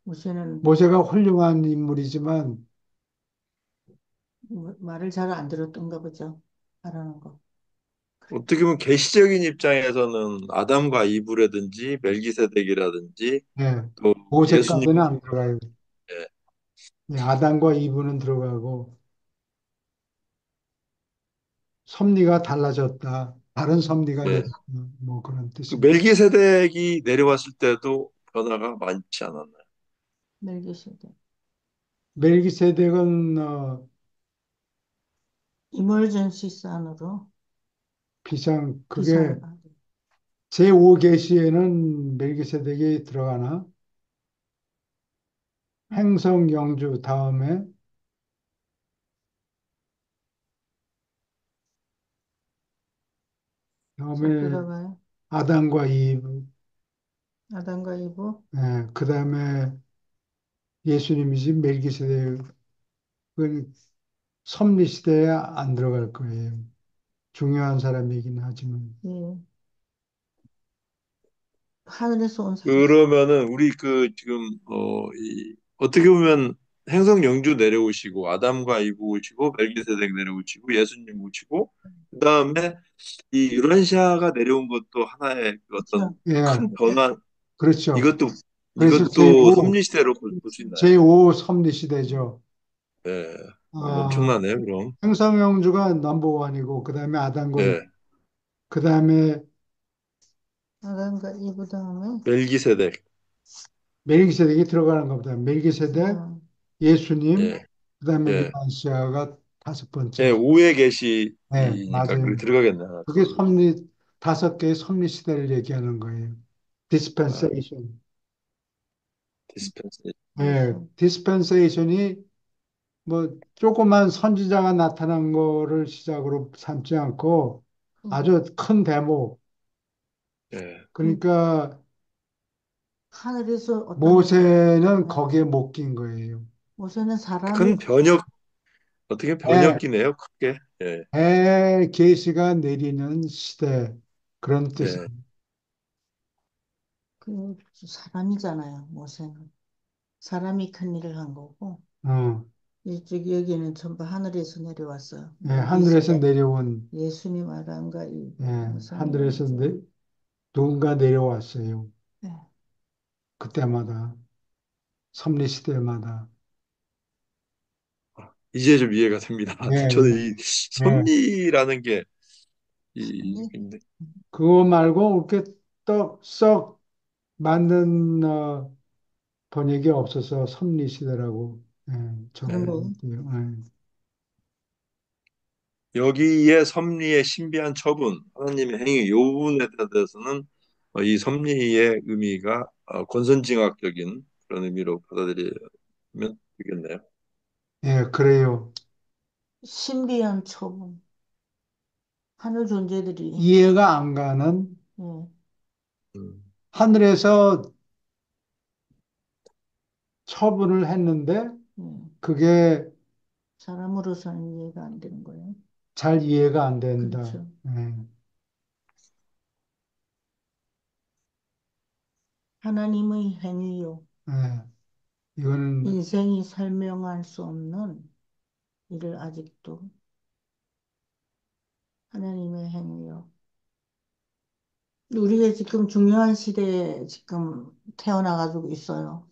요새는 모세가 훌륭한 인물이지만 말을 잘 안 들었던가 보죠. 말하는 거. 그래. 어떻게 보면 계시적인 입장에서는 아담과 이브라든지 멜기세덱이라든지 예, 또 예수님, 모세까지는 안 들어가요. 예. 예, 아담과 이브는 들어가고 섭리가 달라졌다. 다른 섭리가 예. 내렸다. 뭐 그런 그 뜻입니다. 멜기세덱이 내려왔을 때도 변화가 많지 않았나요? 멜기세덱. 멜기세덱은 이멀전시 산으로 비상 그게 비상, 제5계시에는 멜기세덱이 들어가나? 행성 영주 쏙 다음에 들어가요. 아담과 이브, 아담과 이브. 그 다음에 예수님이지 멜기세덱은 섭리 시대에 안 들어갈 거예요. 중요한 사람이긴 하지만. 예, 하늘에서 온 사람. 그러면은 우리 그 지금 어떻게 보면 행성 영주 내려오시고 아담과 이브 오시고 멜기세덱 내려오시고 예수님 오시고 그다음에 이 유란시아가 내려온 것도 하나의 그 어떤 그렇죠. 예, 큰 변화 그렇죠. 이것도 그래서 섭리 시대로 볼 수 있나요? 제5 섭리 시대죠. 예, 아, 엄청나네요, 그럼. 행성영주가 넘버원이고, 그 다음에 아담과 이브, 예, 그 다음에 아담과 이브 다음에 멜기세덱, 멜기세덱이 들어가는 것보다 멜기세덱, 어, 예수님, 예, 그 다음에 예, 유다시아가 다섯 예, 번째죠. 우에 네, 계시니까 그게 맞아요. 들어가겠네, 하나 그게 더. 섭리, 다섯 개의 섭리 시대를 얘기하는 거예요. 아, 디스펜세이션. 디스펜스. 네, 디스펜세이션이 뭐 조그만 선지자가 나타난 거를 시작으로 삼지 않고 그 아주 큰 대목. 예, 그러니까 하늘에서 어떤 모세는 네. 거기에 못 낀 거예요. 모세는 사람이 큰 번역, 어떻게 배, 번역기네요, 크게. 예, 배 계시가 내리는 시대 그런 예, 뜻이에요. 그 사람이잖아요. 모세는 사람이 큰 일을 한 거고 어, 이쪽 여기는 전부 하늘에서 내려왔어요. 예, 하늘에서 멜기세덱, 내려온 예수님, 아담과 이 예, 하늘에서 성령이죠. 누군가 내려왔어요. 네. 그때마다 섭리 시대마다. 이제 좀 이해가 됩니다. 예, 저는 예, 이 예. 섭리라는 게, 섭리? 근데 그거 말고 이렇게 떡썩 맞는 번역이 없어서 섭리 시대라고 예, 그러면 적어요. 예. 여기에 섭리의 신비한 처분, 하나님의 행위, 요 부분에 대해서는 이 섭리의 의미가 권선징악적인 그런 의미로 받아들이면 되겠네요. 예, 그래요. 신비한 처분, 하늘 존재들이 이해가 안 가는 예, 음, 하늘에서 처분을 했는데 예, 그게 사람으로서는 이해가 안 되는 거예요. 잘 이해가 안 된다. 그렇죠. 예, 하나님의 행위요. 예. 이거는 인생이 설명할 수 없는 일을 아직도 하나님의 행위요. 우리가 지금 중요한 시대에 지금 태어나가지고 있어요.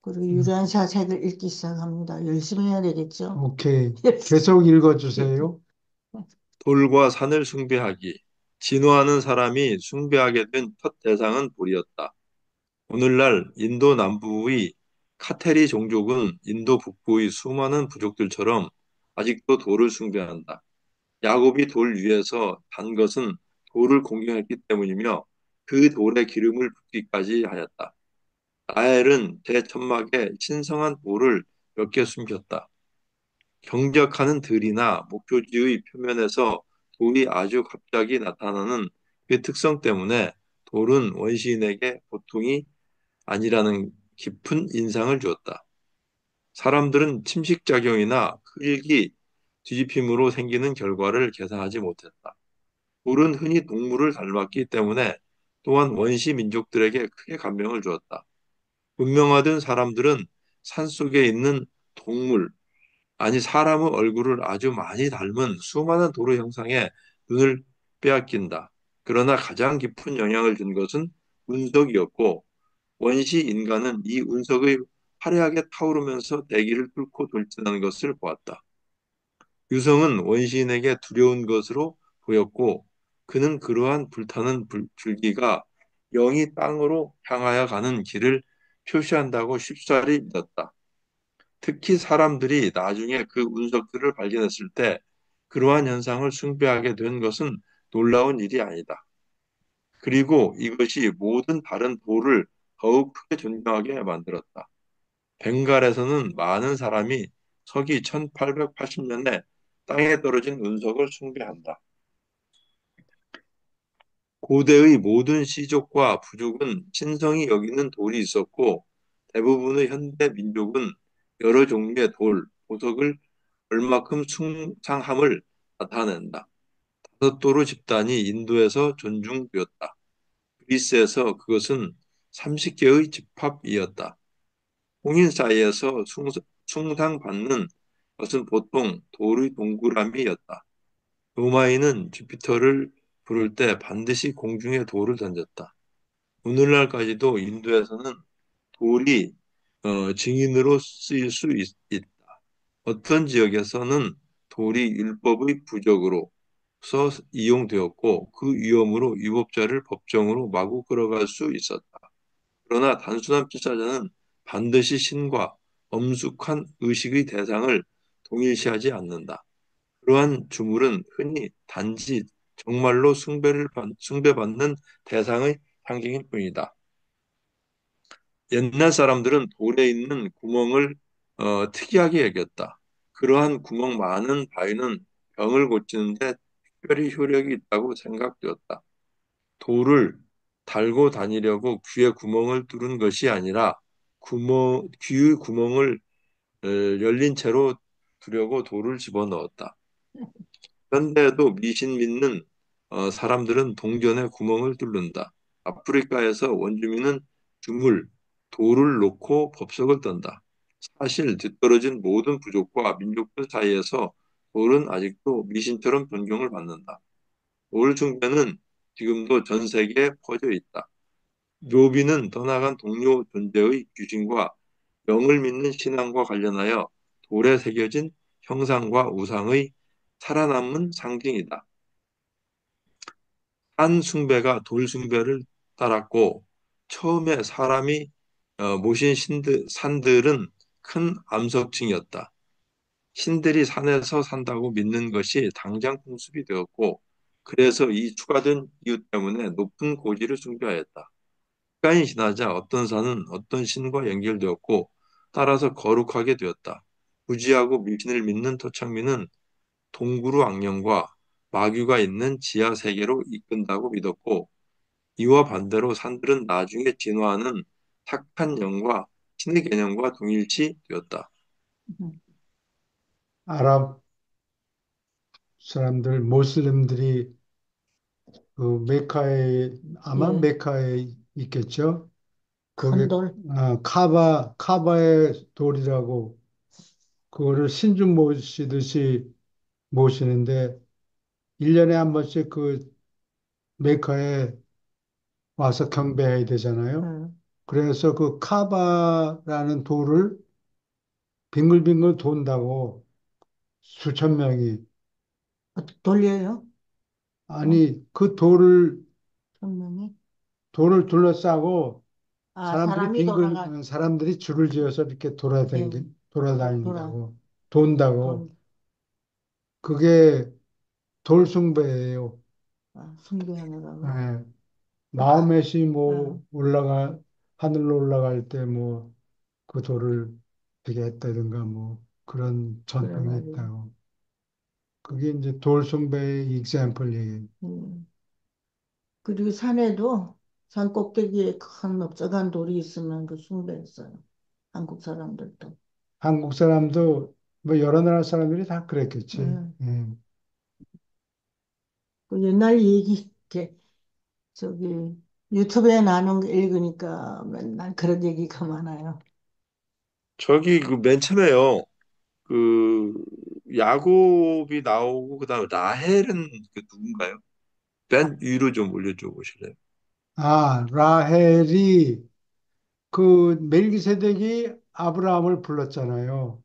그리고 음, 유리안샤 책을 읽기 시작합니다. 열심히 해야 되겠죠? 오케이. 계속 읽어주세요. 돌과 산을 숭배하기. 진화하는 사람이 숭배하게 된 첫 대상은 돌이었다. 오늘날 인도 남부의 카테리 종족은 인도 북부의 수많은 부족들처럼 아직도 돌을 숭배한다. 야곱이 돌 위에서 단 것은 돌을 공경했기 때문이며 그 돌에 기름을 붓기까지 하였다. 라헬은 제 천막에 신성한 돌을 몇 개 숨겼다. 경적하는 들이나 목표지의 표면에서 돌이 아주 갑자기 나타나는 그 특성 때문에 돌은 원시인에게 보통이 아니라는 깊은 인상을 주었다. 사람들은 침식작용이나 흙이 뒤집힘으로 생기는 결과를 계산하지 못했다. 돌은 흔히 동물을 닮았기 때문에 또한 원시 민족들에게 크게 감명을 주었다. 문명화된 사람들은 산속에 있는 동물, 아니 사람의 얼굴을 아주 많이 닮은 수많은 도로 형상에 눈을 빼앗긴다. 그러나 가장 깊은 영향을 준 것은 운석이었고 원시 인간은 이 운석의 화려하게 타오르면서 대기를 뚫고 돌진하는 것을 보았다. 유성은 원시인에게 두려운 것으로 보였고 그는 그러한 불타는 줄기가 영이 땅으로 향하여 가는 길을 표시한다고 쉽사리 믿었다. 특히 사람들이 나중에 그 운석들을 발견했을 때 그러한 현상을 숭배하게 된 것은 놀라운 일이 아니다. 그리고 이것이 모든 다른 돌을 더욱 크게 존경하게 만들었다. 벵갈에서는 많은 사람이 서기 1880년에 땅에 떨어진 운석을 숭배한다. 고대의 모든 시족과 부족은 신성이 여기는 돌이 있었고 대부분의 현대 민족은 여러 종류의 돌, 보석을 얼마큼 숭상함을 나타낸다. 다섯 도로 집단이 인도에서 존중되었다. 그리스에서 그것은 30개의 집합이었다. 홍인 사이에서 숭상받는 것은 보통 돌의 동그라미였다. 로마인은 주피터를 부를 때 반드시 공중에 돌을 던졌다. 오늘날까지도 인도에서는 돌이 증인으로 쓰일 수 있다. 어떤 지역에서는 돌이 율법의 부적으로서 이용되었고 그 위험으로 유법자를 법정으로 마구 끌어갈 수 있었다. 그러나 단순한 필사자는 반드시 신과 엄숙한 의식의 대상을 동일시하지 않는다. 그러한 주물은 흔히 단지 정말로 숭배받는 대상의 상징일 뿐이다. 옛날 사람들은 돌에 있는 구멍을 특이하게 여겼다. 그러한 구멍 많은 바위는 병을 고치는데 특별히 효력이 있다고 생각되었다. 돌을 달고 다니려고 귀에 구멍을 뚫은 것이 아니라 귀의 구멍을 열린 채로 두려고 돌을 집어넣었다. 현대에도 미신 믿는 사람들은 동전에 구멍을 뚫는다. 아프리카에서 원주민은 주물, 돌을 놓고 법석을 떤다. 사실 뒤떨어진 모든 부족과 민족들 사이에서 돌은 아직도 미신처럼 존경을 받는다. 돌 숭배는 지금도 전 세계에 퍼져 있다. 묘비는 떠나간 동료 존재의 귀신과 영을 믿는 신앙과 관련하여 돌에 새겨진 형상과 우상의 살아남은 상징이다. 산 숭배가 돌 숭배를 따랐고 처음에 사람이 모신 산들은 큰 암석층이었다. 신들이 산에서 산다고 믿는 것이 당장 풍습이 되었고 그래서 이 추가된 이유 때문에 높은 고지를 숭배하였다. 시간이 지나자 어떤 산은 어떤 신과 연결되었고 따라서 거룩하게 되었다. 무지하고 미신을 믿는 토착민은 동구루 악령과 마귀가 있는 지하 세계로 이끈다고 믿었고 이와 반대로 산들은 나중에 진화하는 착한 영과 신의 개념과 동일시 되었다. 음. 아랍 사람들, 모슬림들이 그 메카에, 아마 예, 메카에 있겠죠. 큰 거기 돌. 카바의 돌이라고 그거를 신좀 모시듯이 모시는데 1년에 한 번씩 그 메카에 와서 경배해야 되잖아요. 응. 그래서 그 카바라는 돌을 빙글빙글 돈다고 수천 명이 돌려요? 어? 아니 그 천명이? 돌을 둘러싸고 아, 사람이 돌아가, 사람들이 줄을 지어서 이렇게 예, 돌아, 돌아다닌다고 돈다고 돈, 그게 돌숭배예요. 숭배하느라고. 예. 마호멧이 응, 뭐 하늘로 올라갈 때 뭐 그 돌을 되게 했다든가 뭐 그런 그래 전통이 말이야. 있다고. 그게 이제 돌숭배의 example이에요. 음. 그리고 산에도 산 꼭대기에 큰 넓적한 돌이 있으면 그 숭배했어요. 한국 사람들도. 한국 사람도 뭐 여러 나라 사람들이 다 그랬겠지. 응. 예. 그 옛날 얘기, 이렇게, 저기, 유튜브에 나오는 거 읽으니까 맨날 그런 얘기가 많아요. 저기 그 맨 처음에요. 그 야곱이 나오고 그다음에 라헬은 그 누군가요? 맨 위로 좀 올려줘 보실래요? 라헬이 그 멜기세덱이 아브라함을 불렀잖아요.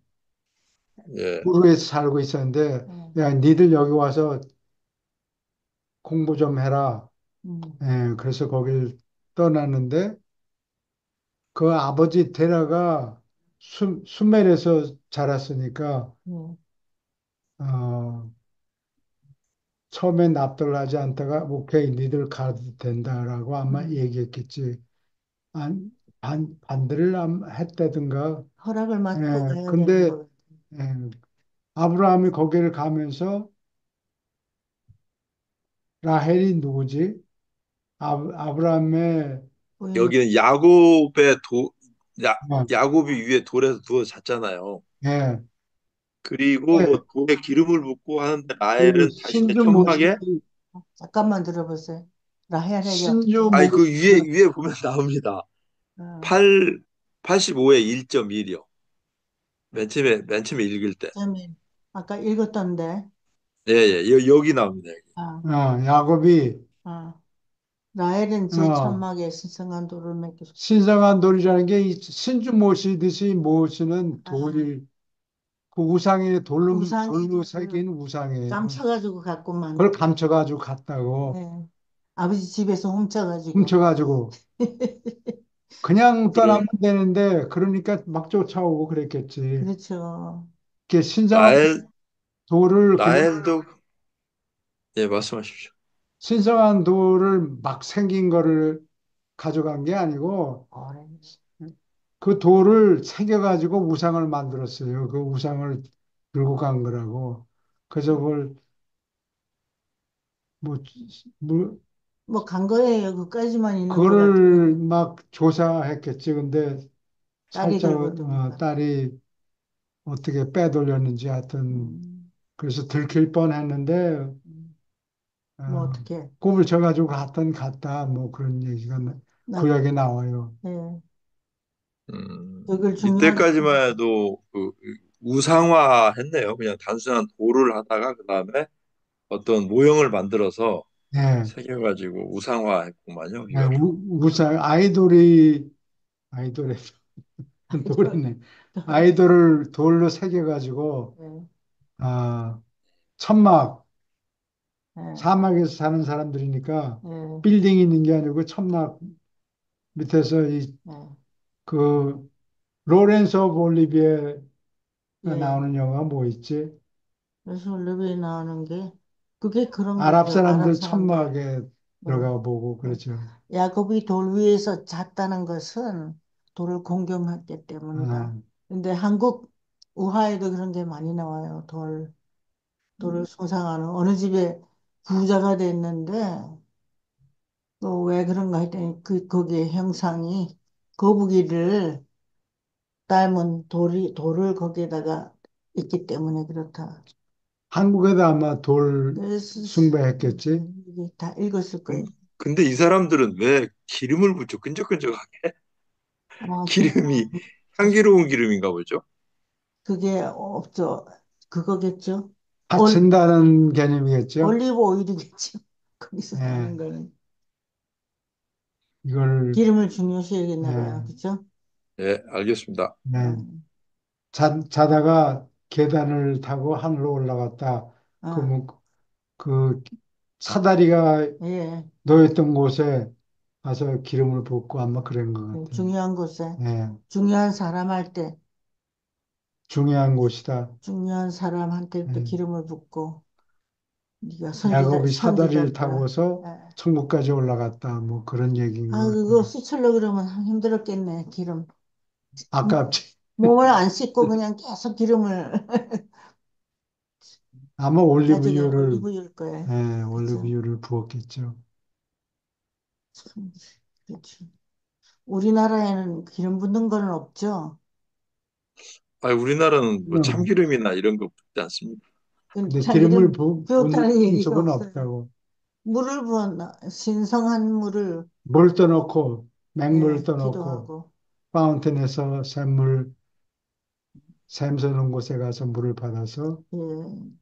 예. 우르에서 살고 있었는데, 응. 야, 니들 여기 와서 공부 좀 해라. 응. 예, 그래서 거길 떠났는데, 그 아버지 테라가 수멜에서 자랐으니까, 응. 어, 처음엔 납득하지 않다가, 오케이, 니들 가도 된다라고 아마 응. 얘기했겠지. 반대를 했다든가, 허락을 받고 예, 가야 되는 근데, 거. 예, 아브라함이 거기를 가면서 라헬이 누구지? 아브라함의 부인, 여기는 야곱의 야, 어, 야곱이 위에 돌에서 누워 잤잖아요. 예, 그리고 예, 돌에 기름을 붓고 하는데 그 라헬은 자신의 신좀 천막에 모시기 잠깐만 들어보세요. 라헬에게 신유 어떻게? 아니, 그 모시는 위에 보면 나옵니다. 어, 85에 1.1이요. 맨 처음에 읽을 때. 점이 아까 읽었던데. 예, 예, 여기 나옵니다. 여기. 아, 야곱이 아. 라헬은 제 어, 천막에 신성한 돌을 맺고 신성한 돌이라는 게 이 신주 모시듯이 모시는 아, 돌이 그 우상의 우상의 돌로 돌을 새긴 우상이에요. 감춰가지고 갔구만. 그걸 감춰가지고 갔다고 네. 아버지 집에서 훔쳐가지고. 훔쳐가지고 그냥 떠나면 그럼 되는데 그러니까 막 쫓아오고 그랬겠지. 그렇죠. 이게 신성한 라헬 돌을 그냥 라헬도 예, 말씀하십시오. 신성한 돌을 막 생긴 거를 가져간 게 아니고 어래. 그 돌을 새겨가지고 우상을 만들었어요. 그 우상을 들고 간 거라고. 그래서 그걸 뭐, 뭐 뭐 간 거예요. 그까지만 있는 것 같아요. 그거를 막 조사했겠지. 근데 딸이 살짝 들거든요. 딸이 어떻게 빼돌렸는지 하여튼 음, 그래서 들킬 뻔했는데 음. 뭐 어, 어떻게? 꿈을 쳐가지고 갔다 뭐 그런 얘기가 나, 구약에 나와요. 네. 음, 그걸 중요한, 이때까지만 해도 그 우상화했네요. 그냥 단순한 도를 하다가 그 다음에 어떤 모형을 만들어서 예, 새겨가지고 우상화했구만요. 예, 이거를. 우상 아이돌이 아이돌. 돌이네. 아이돌을 돌로 새겨가지고 네, 아 천막 네, 사막에서 사는 사람들이니까 네, 빌딩이 있는 게 아니고 천막 밑에서 이 네. 그 로렌스 오브 올리비에가 예. 나오는 영화 뭐 있지? 그래서 올리브에 나오는 게 그게 그런 아랍 거죠. 아랍 사람들 사람들. 천막에 어, 들어가 보고 어. 그러죠. 야곱이 돌 위에서 잤다는 것은 돌을 공경했기 아, 때문이다. 근데 한국 우화에도 그런 게 많이 나와요. 돌을 숭상하는 어느 집에 부자가 됐는데 또 왜 그런가 했더니 거기에 형상이 거북이를 닮은 돌을 거기에다가 있기 때문에 그렇다. 한국에도 아마 돌 그래서 숭배했겠지. 이게 다 읽었을 거예요. 근데 이 사람들은 왜 기름을 붓죠? 끈적끈적하게? 아, 기름이 향기로운 기름인가 보죠? 그게 없죠. 그거겠죠. 바친다는 개념이겠죠. 올리브 오일이겠죠. 거기서 예, 나는 거는. 이걸 기름을 중요시 여겼나 봐요. 예, 그죠? 예, 알겠습니다. 예. 음. 자다가 계단을 타고 하늘로 올라갔다. 아, 그러면 그 사다리가 예. 놓였던 곳에 가서 기름을 붓고 아마 그런 것 같아요. 중요한 곳에, 예, 중요한 사람 할 때, 중요한 곳이다. 중요한 사람한테 또 예. 기름을 붓고, 네가 야곱이 사다리를 선지자다. 타고서 예. 천국까지 올라갔다. 뭐 그런 얘기인 아, 것 그거 같아요. 씻으려고 그러면 힘들었겠네, 기름. 아깝지. 몸을 안 씻고 그냥 계속 기름을 아마 나중에 올리브유일 거예요. 그죠? 올리브유를 부었겠죠. 참, 그렇죠. 우리나라에는 기름 붓는 거는 없죠. 아, 우리나라는 뭐 음. 참기름이나 이런 거 붓지 않습니다. 근데 기름을 참기름 부었다는 붓는 얘기가 적은 없어요. 없다고. 물을 부었나? 신성한 물을, 물 떠놓고 맹물 예, 떠놓고 기도하고, 파운틴에서 샘서는 곳에 가서 물을 받아서 예,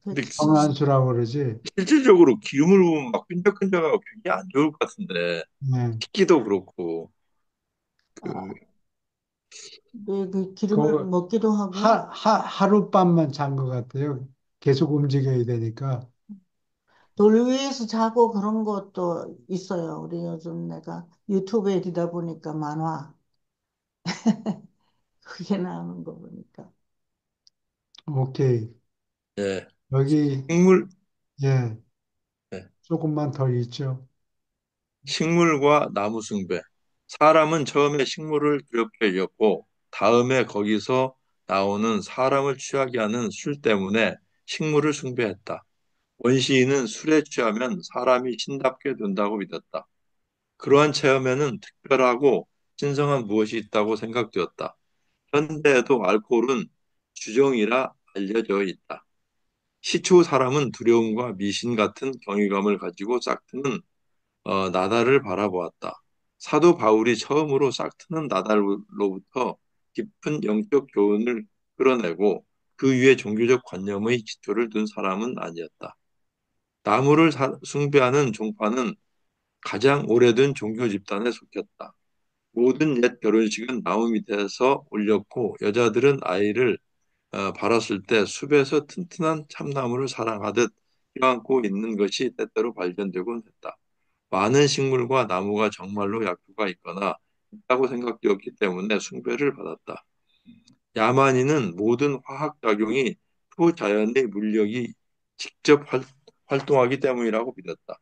근데 정한수라고 그러지. 실질적으로 기름을 부으면 막 끈적끈적하고 굉장히 안 좋을 것 같은데 네. 식기도 그렇고 아, 그 그 기름을 그 먹기도 하고, 하룻밤만 잔 것 같아요. 계속 움직여야 되니까. 돌 위에서 자고 그런 것도 있어요. 우리 요즘 내가 유튜브에 듣다 보니까 만화, 그게 나오는 거 보니까. 오케이. 예, 여기, 식물 예, 예, 조금만 더 있죠. 식물과 나무 숭배. 사람은 처음에 식물을 두렵게 여겼고 다음에 거기서 나오는 사람을 취하게 하는 술 때문에 식물을 숭배했다. 원시인은 술에 취하면 사람이 신답게 된다고 믿었다. 그러한 체험에는 특별하고 신성한 무엇이 있다고 생각되었다. 현대에도 알코올은 주정이라 알려져 있다. 시초 사람은 두려움과 미신 같은 경외감을 가지고 짝트는 나달을 바라보았다. 사도 바울이 처음으로 싹트는 나달로부터 깊은 영적 교훈을 끌어내고 그 위에 종교적 관념의 기초를 둔 사람은 아니었다. 나무를 숭배하는 종파는 가장 오래된 종교 집단에 속했다. 모든 옛 결혼식은 나무 밑에서 올렸고 여자들은 아이를 발았을 때 숲에서 튼튼한 참나무를 사랑하듯 껴안고 있는 것이 때때로 발견되곤 했다. 많은 식물과 나무가 정말로 약효가 있거나 있다고 생각되었기 때문에 숭배를 받았다. 야만인은 모든 화학작용이 초자연의 물력이 직접 활동하기 때문이라고 믿었다.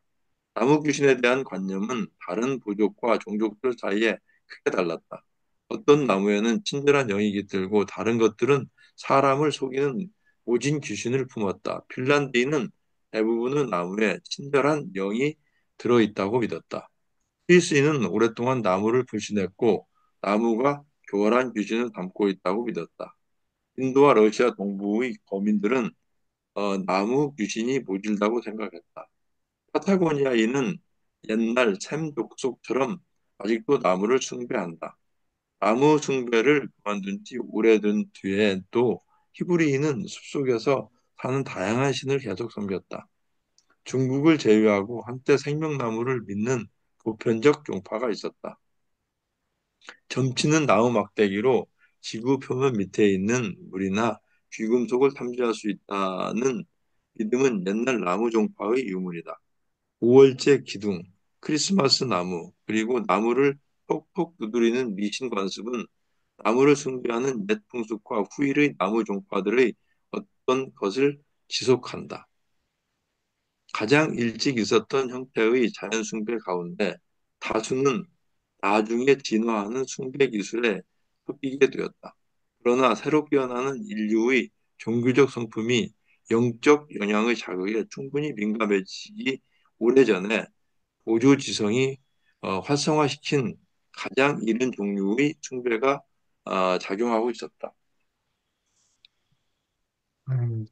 나무 귀신에 대한 관념은 다른 부족과 종족들 사이에 크게 달랐다. 어떤 나무에는 친절한 영이 깃들고 다른 것들은 사람을 속이는 오진 귀신을 품었다. 핀란드인은 대부분의 나무에 친절한 영이 들어있다고 믿었다. 스위스인은 오랫동안 나무를 불신했고 나무가 교활한 귀신을 담고 있다고 믿었다. 인도와 러시아 동부의 거민들은 나무 귀신이 모질다고 생각했다. 파타고니아인은 옛날 샘 족속처럼 아직도 나무를 숭배한다. 나무 숭배를 그만둔 지 오래된 뒤에도 히브리인은 숲속에서 사는 다양한 신을 계속 섬겼다. 중국을 제외하고 한때 생명나무를 믿는 보편적 종파가 있었다. 점치는 나무 막대기로 지구 표면 밑에 있는 물이나 귀금속을 탐지할 수 있다는 믿음은 옛날 나무 종파의 유물이다. 5월제 기둥, 크리스마스 나무, 그리고 나무를 톡톡 두드리는 미신 관습은 나무를 숭배하는 옛 풍습과 후일의 나무 종파들의 어떤 것을 지속한다. 가장 일찍 있었던 형태의 자연 숭배 가운데 다수는 나중에 진화하는 숭배 기술에 섞이게 되었다. 그러나 새로 깨어나는 인류의 종교적 성품이 영적 영향의 자극에 충분히 민감해지기 오래전에 보조지성이 활성화시킨 가장 이른 종류의 숭배가 작용하고 있었다.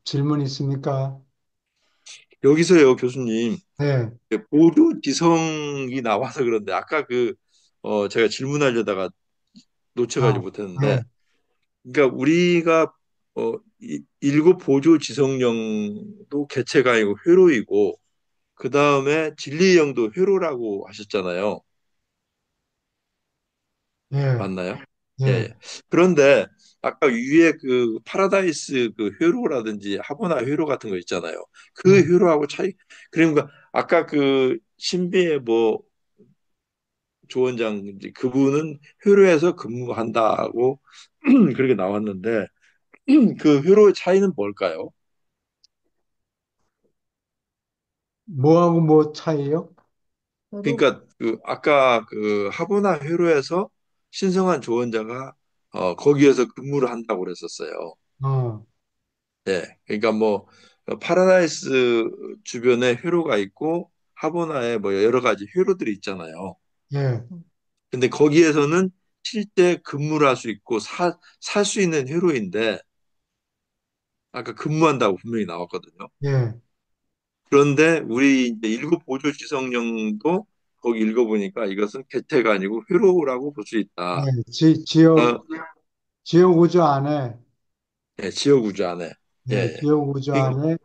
질문 있습니까? 여기서요, 교수님, 네. 보조지성이 나와서 그런데 아까 제가 질문하려다가 놓쳐가지 아, 못했는데, 네. 그러니까 우리가 일곱 보조지성령도 개체가 아니고 회로이고, 그 다음에 진리영도 회로라고 하셨잖아요. 예, 맞나요? 예. 예, 예. 그런데 아까 위에 그 파라다이스 그 회로라든지 하보나 회로 같은 거 있잖아요. 그 예. 회로하고 그러니까 아까 그 신비의 뭐 조원장 그분은 회로에서 근무한다고 그렇게 나왔는데 그 회로의 차이는 뭘까요? 음, 뭐하고 뭐 차이요? 서로 그러니까 그 아까 그 하보나 회로에서 신성한 조언자가 거기에서 근무를 한다고 그랬었어요. 어, 예. 그러니까 뭐 파라다이스 주변에 회로가 있고 하보나에 뭐 여러 가지 회로들이 있잖아요. 예, 근데 거기에서는 실제 근무를 할 수 있고 살 수 있는 회로인데 아까 근무한다고 분명히 나왔거든요. 예, 그런데 우리 이제 일곱 보조 지성령도 거기 읽어보니까 이것은 개체가 아니고 회로라고 볼 수 있다. 예. 어, 지역 우주 안에, 예, 지역 우주 안에. 예, 예, 예. 지역 우주 그- 안에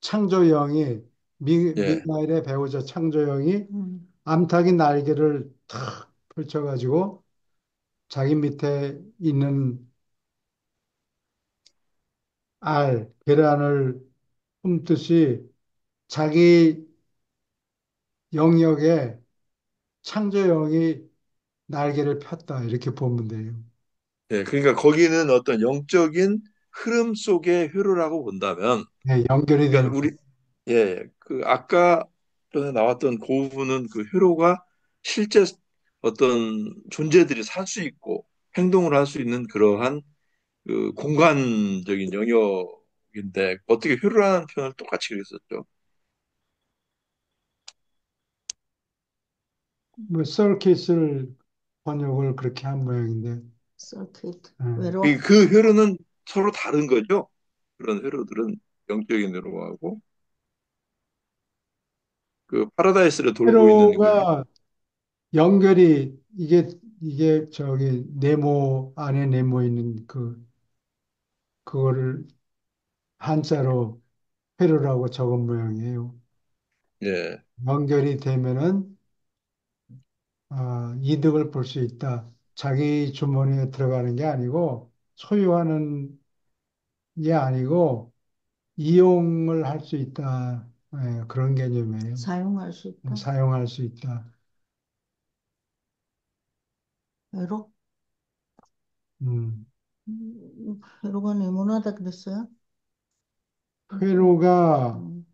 창조영이, 예, 미카엘의 배우자 창조영이 음, 암탉이 날개를 탁 펼쳐가지고 자기 밑에 있는 계란을 품듯이 자기 영역에 창조영이 날개를 폈다. 이렇게 보면 돼요. 예. 그러니까 거기는 어떤 영적인 흐름 속의 회로라고 본다면, 예, 연결이 되는 그러니까 예, 그 아까 전에 나왔던 고우는 그 회로가 실제 어떤 존재들이 살 수 있고 행동을 할 수 있는 그러한 그 공간적인 영역인데 어떻게 회로라는 표현을 똑같이 그랬었죠. 뭐 서킷을 번역을 그렇게 한 모양인데. 서킷 예. 외로 그 회로는 서로 다른 거죠. 그런 회로들은 영적인 회로하고 그 파라다이스를 돌고 있는 거예요. 회로가 연결이 이게 저기 네모 안에 네모 있는 그거를 한자로 회로라고 적은 모양이에요. 예, 연결이 되면은 이득을 볼 수 있다. 자기 주머니에 들어가는 게 아니고 소유하는 게 아니고 이용을 할 수 있다. 예, 그런 개념이에요. 사용할 수 있다. 사용할 수 있다. 회로? 음. 회로가 네모나다 그랬어요? 회로가 음,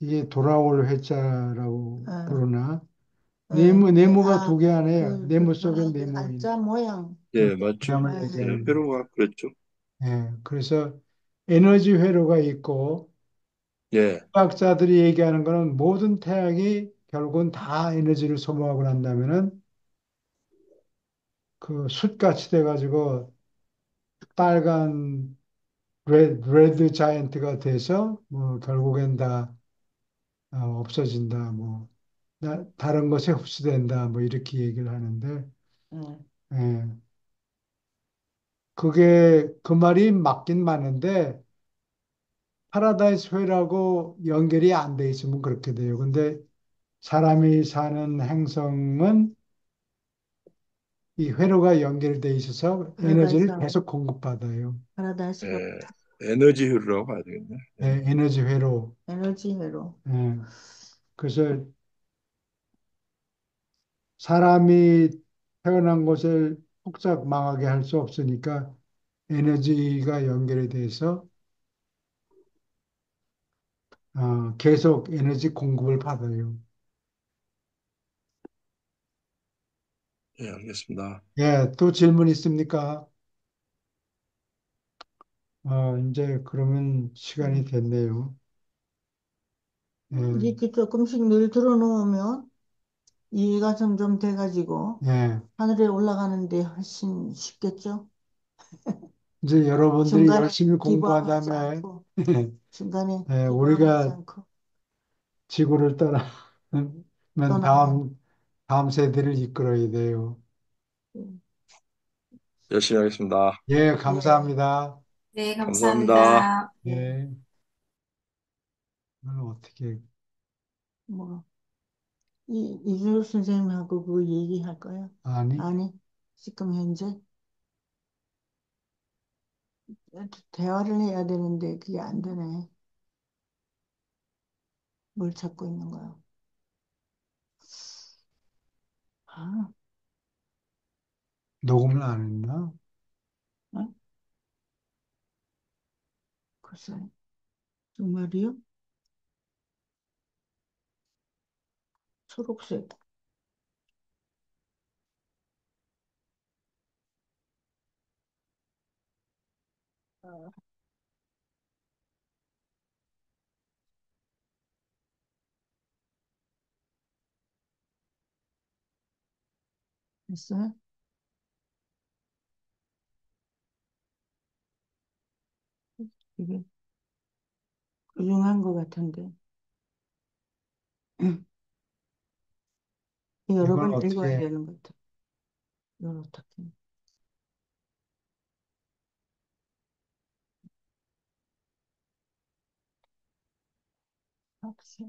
이게 돌아올 회자라고 예, 부르나? 예, 네모가 두 개 안에요. 네모 속에 그 네모인 알자 모양. 예, 맞죠. 모양을 예, 예, 얘기하는 거예요. 회로가 그랬죠. 그래서 에너지 회로가 있고 예, 과학자들이 얘기하는 거는 모든 태양이 결국은 다 에너지를 소모하고 난다면은 그 숯같이 돼가지고 빨간 레드 자이언트가 돼서 뭐 결국엔 다 없어진다. 뭐 다른 것에 흡수된다. 뭐 이렇게 얘기를 하는데 예. 예, 그게 그 말이 맞긴 맞는데 파라다이스 회라고 연결이 안 돼 있으면 그렇게 돼요. 근데 사람이 사는 행성은 이 회로가 연결돼 있어서 파라다이스, 에너지를 계속 공급받아요. 파라다이스가 에너지 회로라고 봐야 되겠네. 예. 에너지 회로. 에너지 회로. 예. 그래서 사람이 태어난 곳을 폭삭 망하게 할 수 없으니까 에너지가 연결이 돼서 계속 에너지 공급을 받아요. 예, 알겠습니다. 예, 또 질문 있습니까? 이제 그러면 시간이 음. 됐네요. 예, 이렇게 조금씩 늘 들어놓으면 이해가 점점 돼가지고 예. 하늘에 올라가는데 훨씬 쉽겠죠? 이제 여러분들이 중간에 열심히 공부한 기부하지 다음에 않고, 중간에 예, 기부하지 우리가 않고 지구를 떠나면 떠나면. 다음 세대를 이끌어야 돼요. 음. 열심히 하겠습니다. 예, 네, 감사합니다. 네, 감사합니다. 감사합니다. 네, 예, 이걸 어떻게, 뭐, 이준호 선생님하고 그거 얘기할 거야? 아니, 아니, 지금 현재 대화를 해야 되는데 그게 안 되네. 뭘 찾고 있는 거야? 아, 녹음을 안 했나? 어? 글쎄, 정말이요? 초록색. 아, 됐어요? 이게 훌륭한 것 같은데. 여러 이걸 번 읽어야 어떻게, 되는 것 같아. 이걸 어떻게? 글쎄.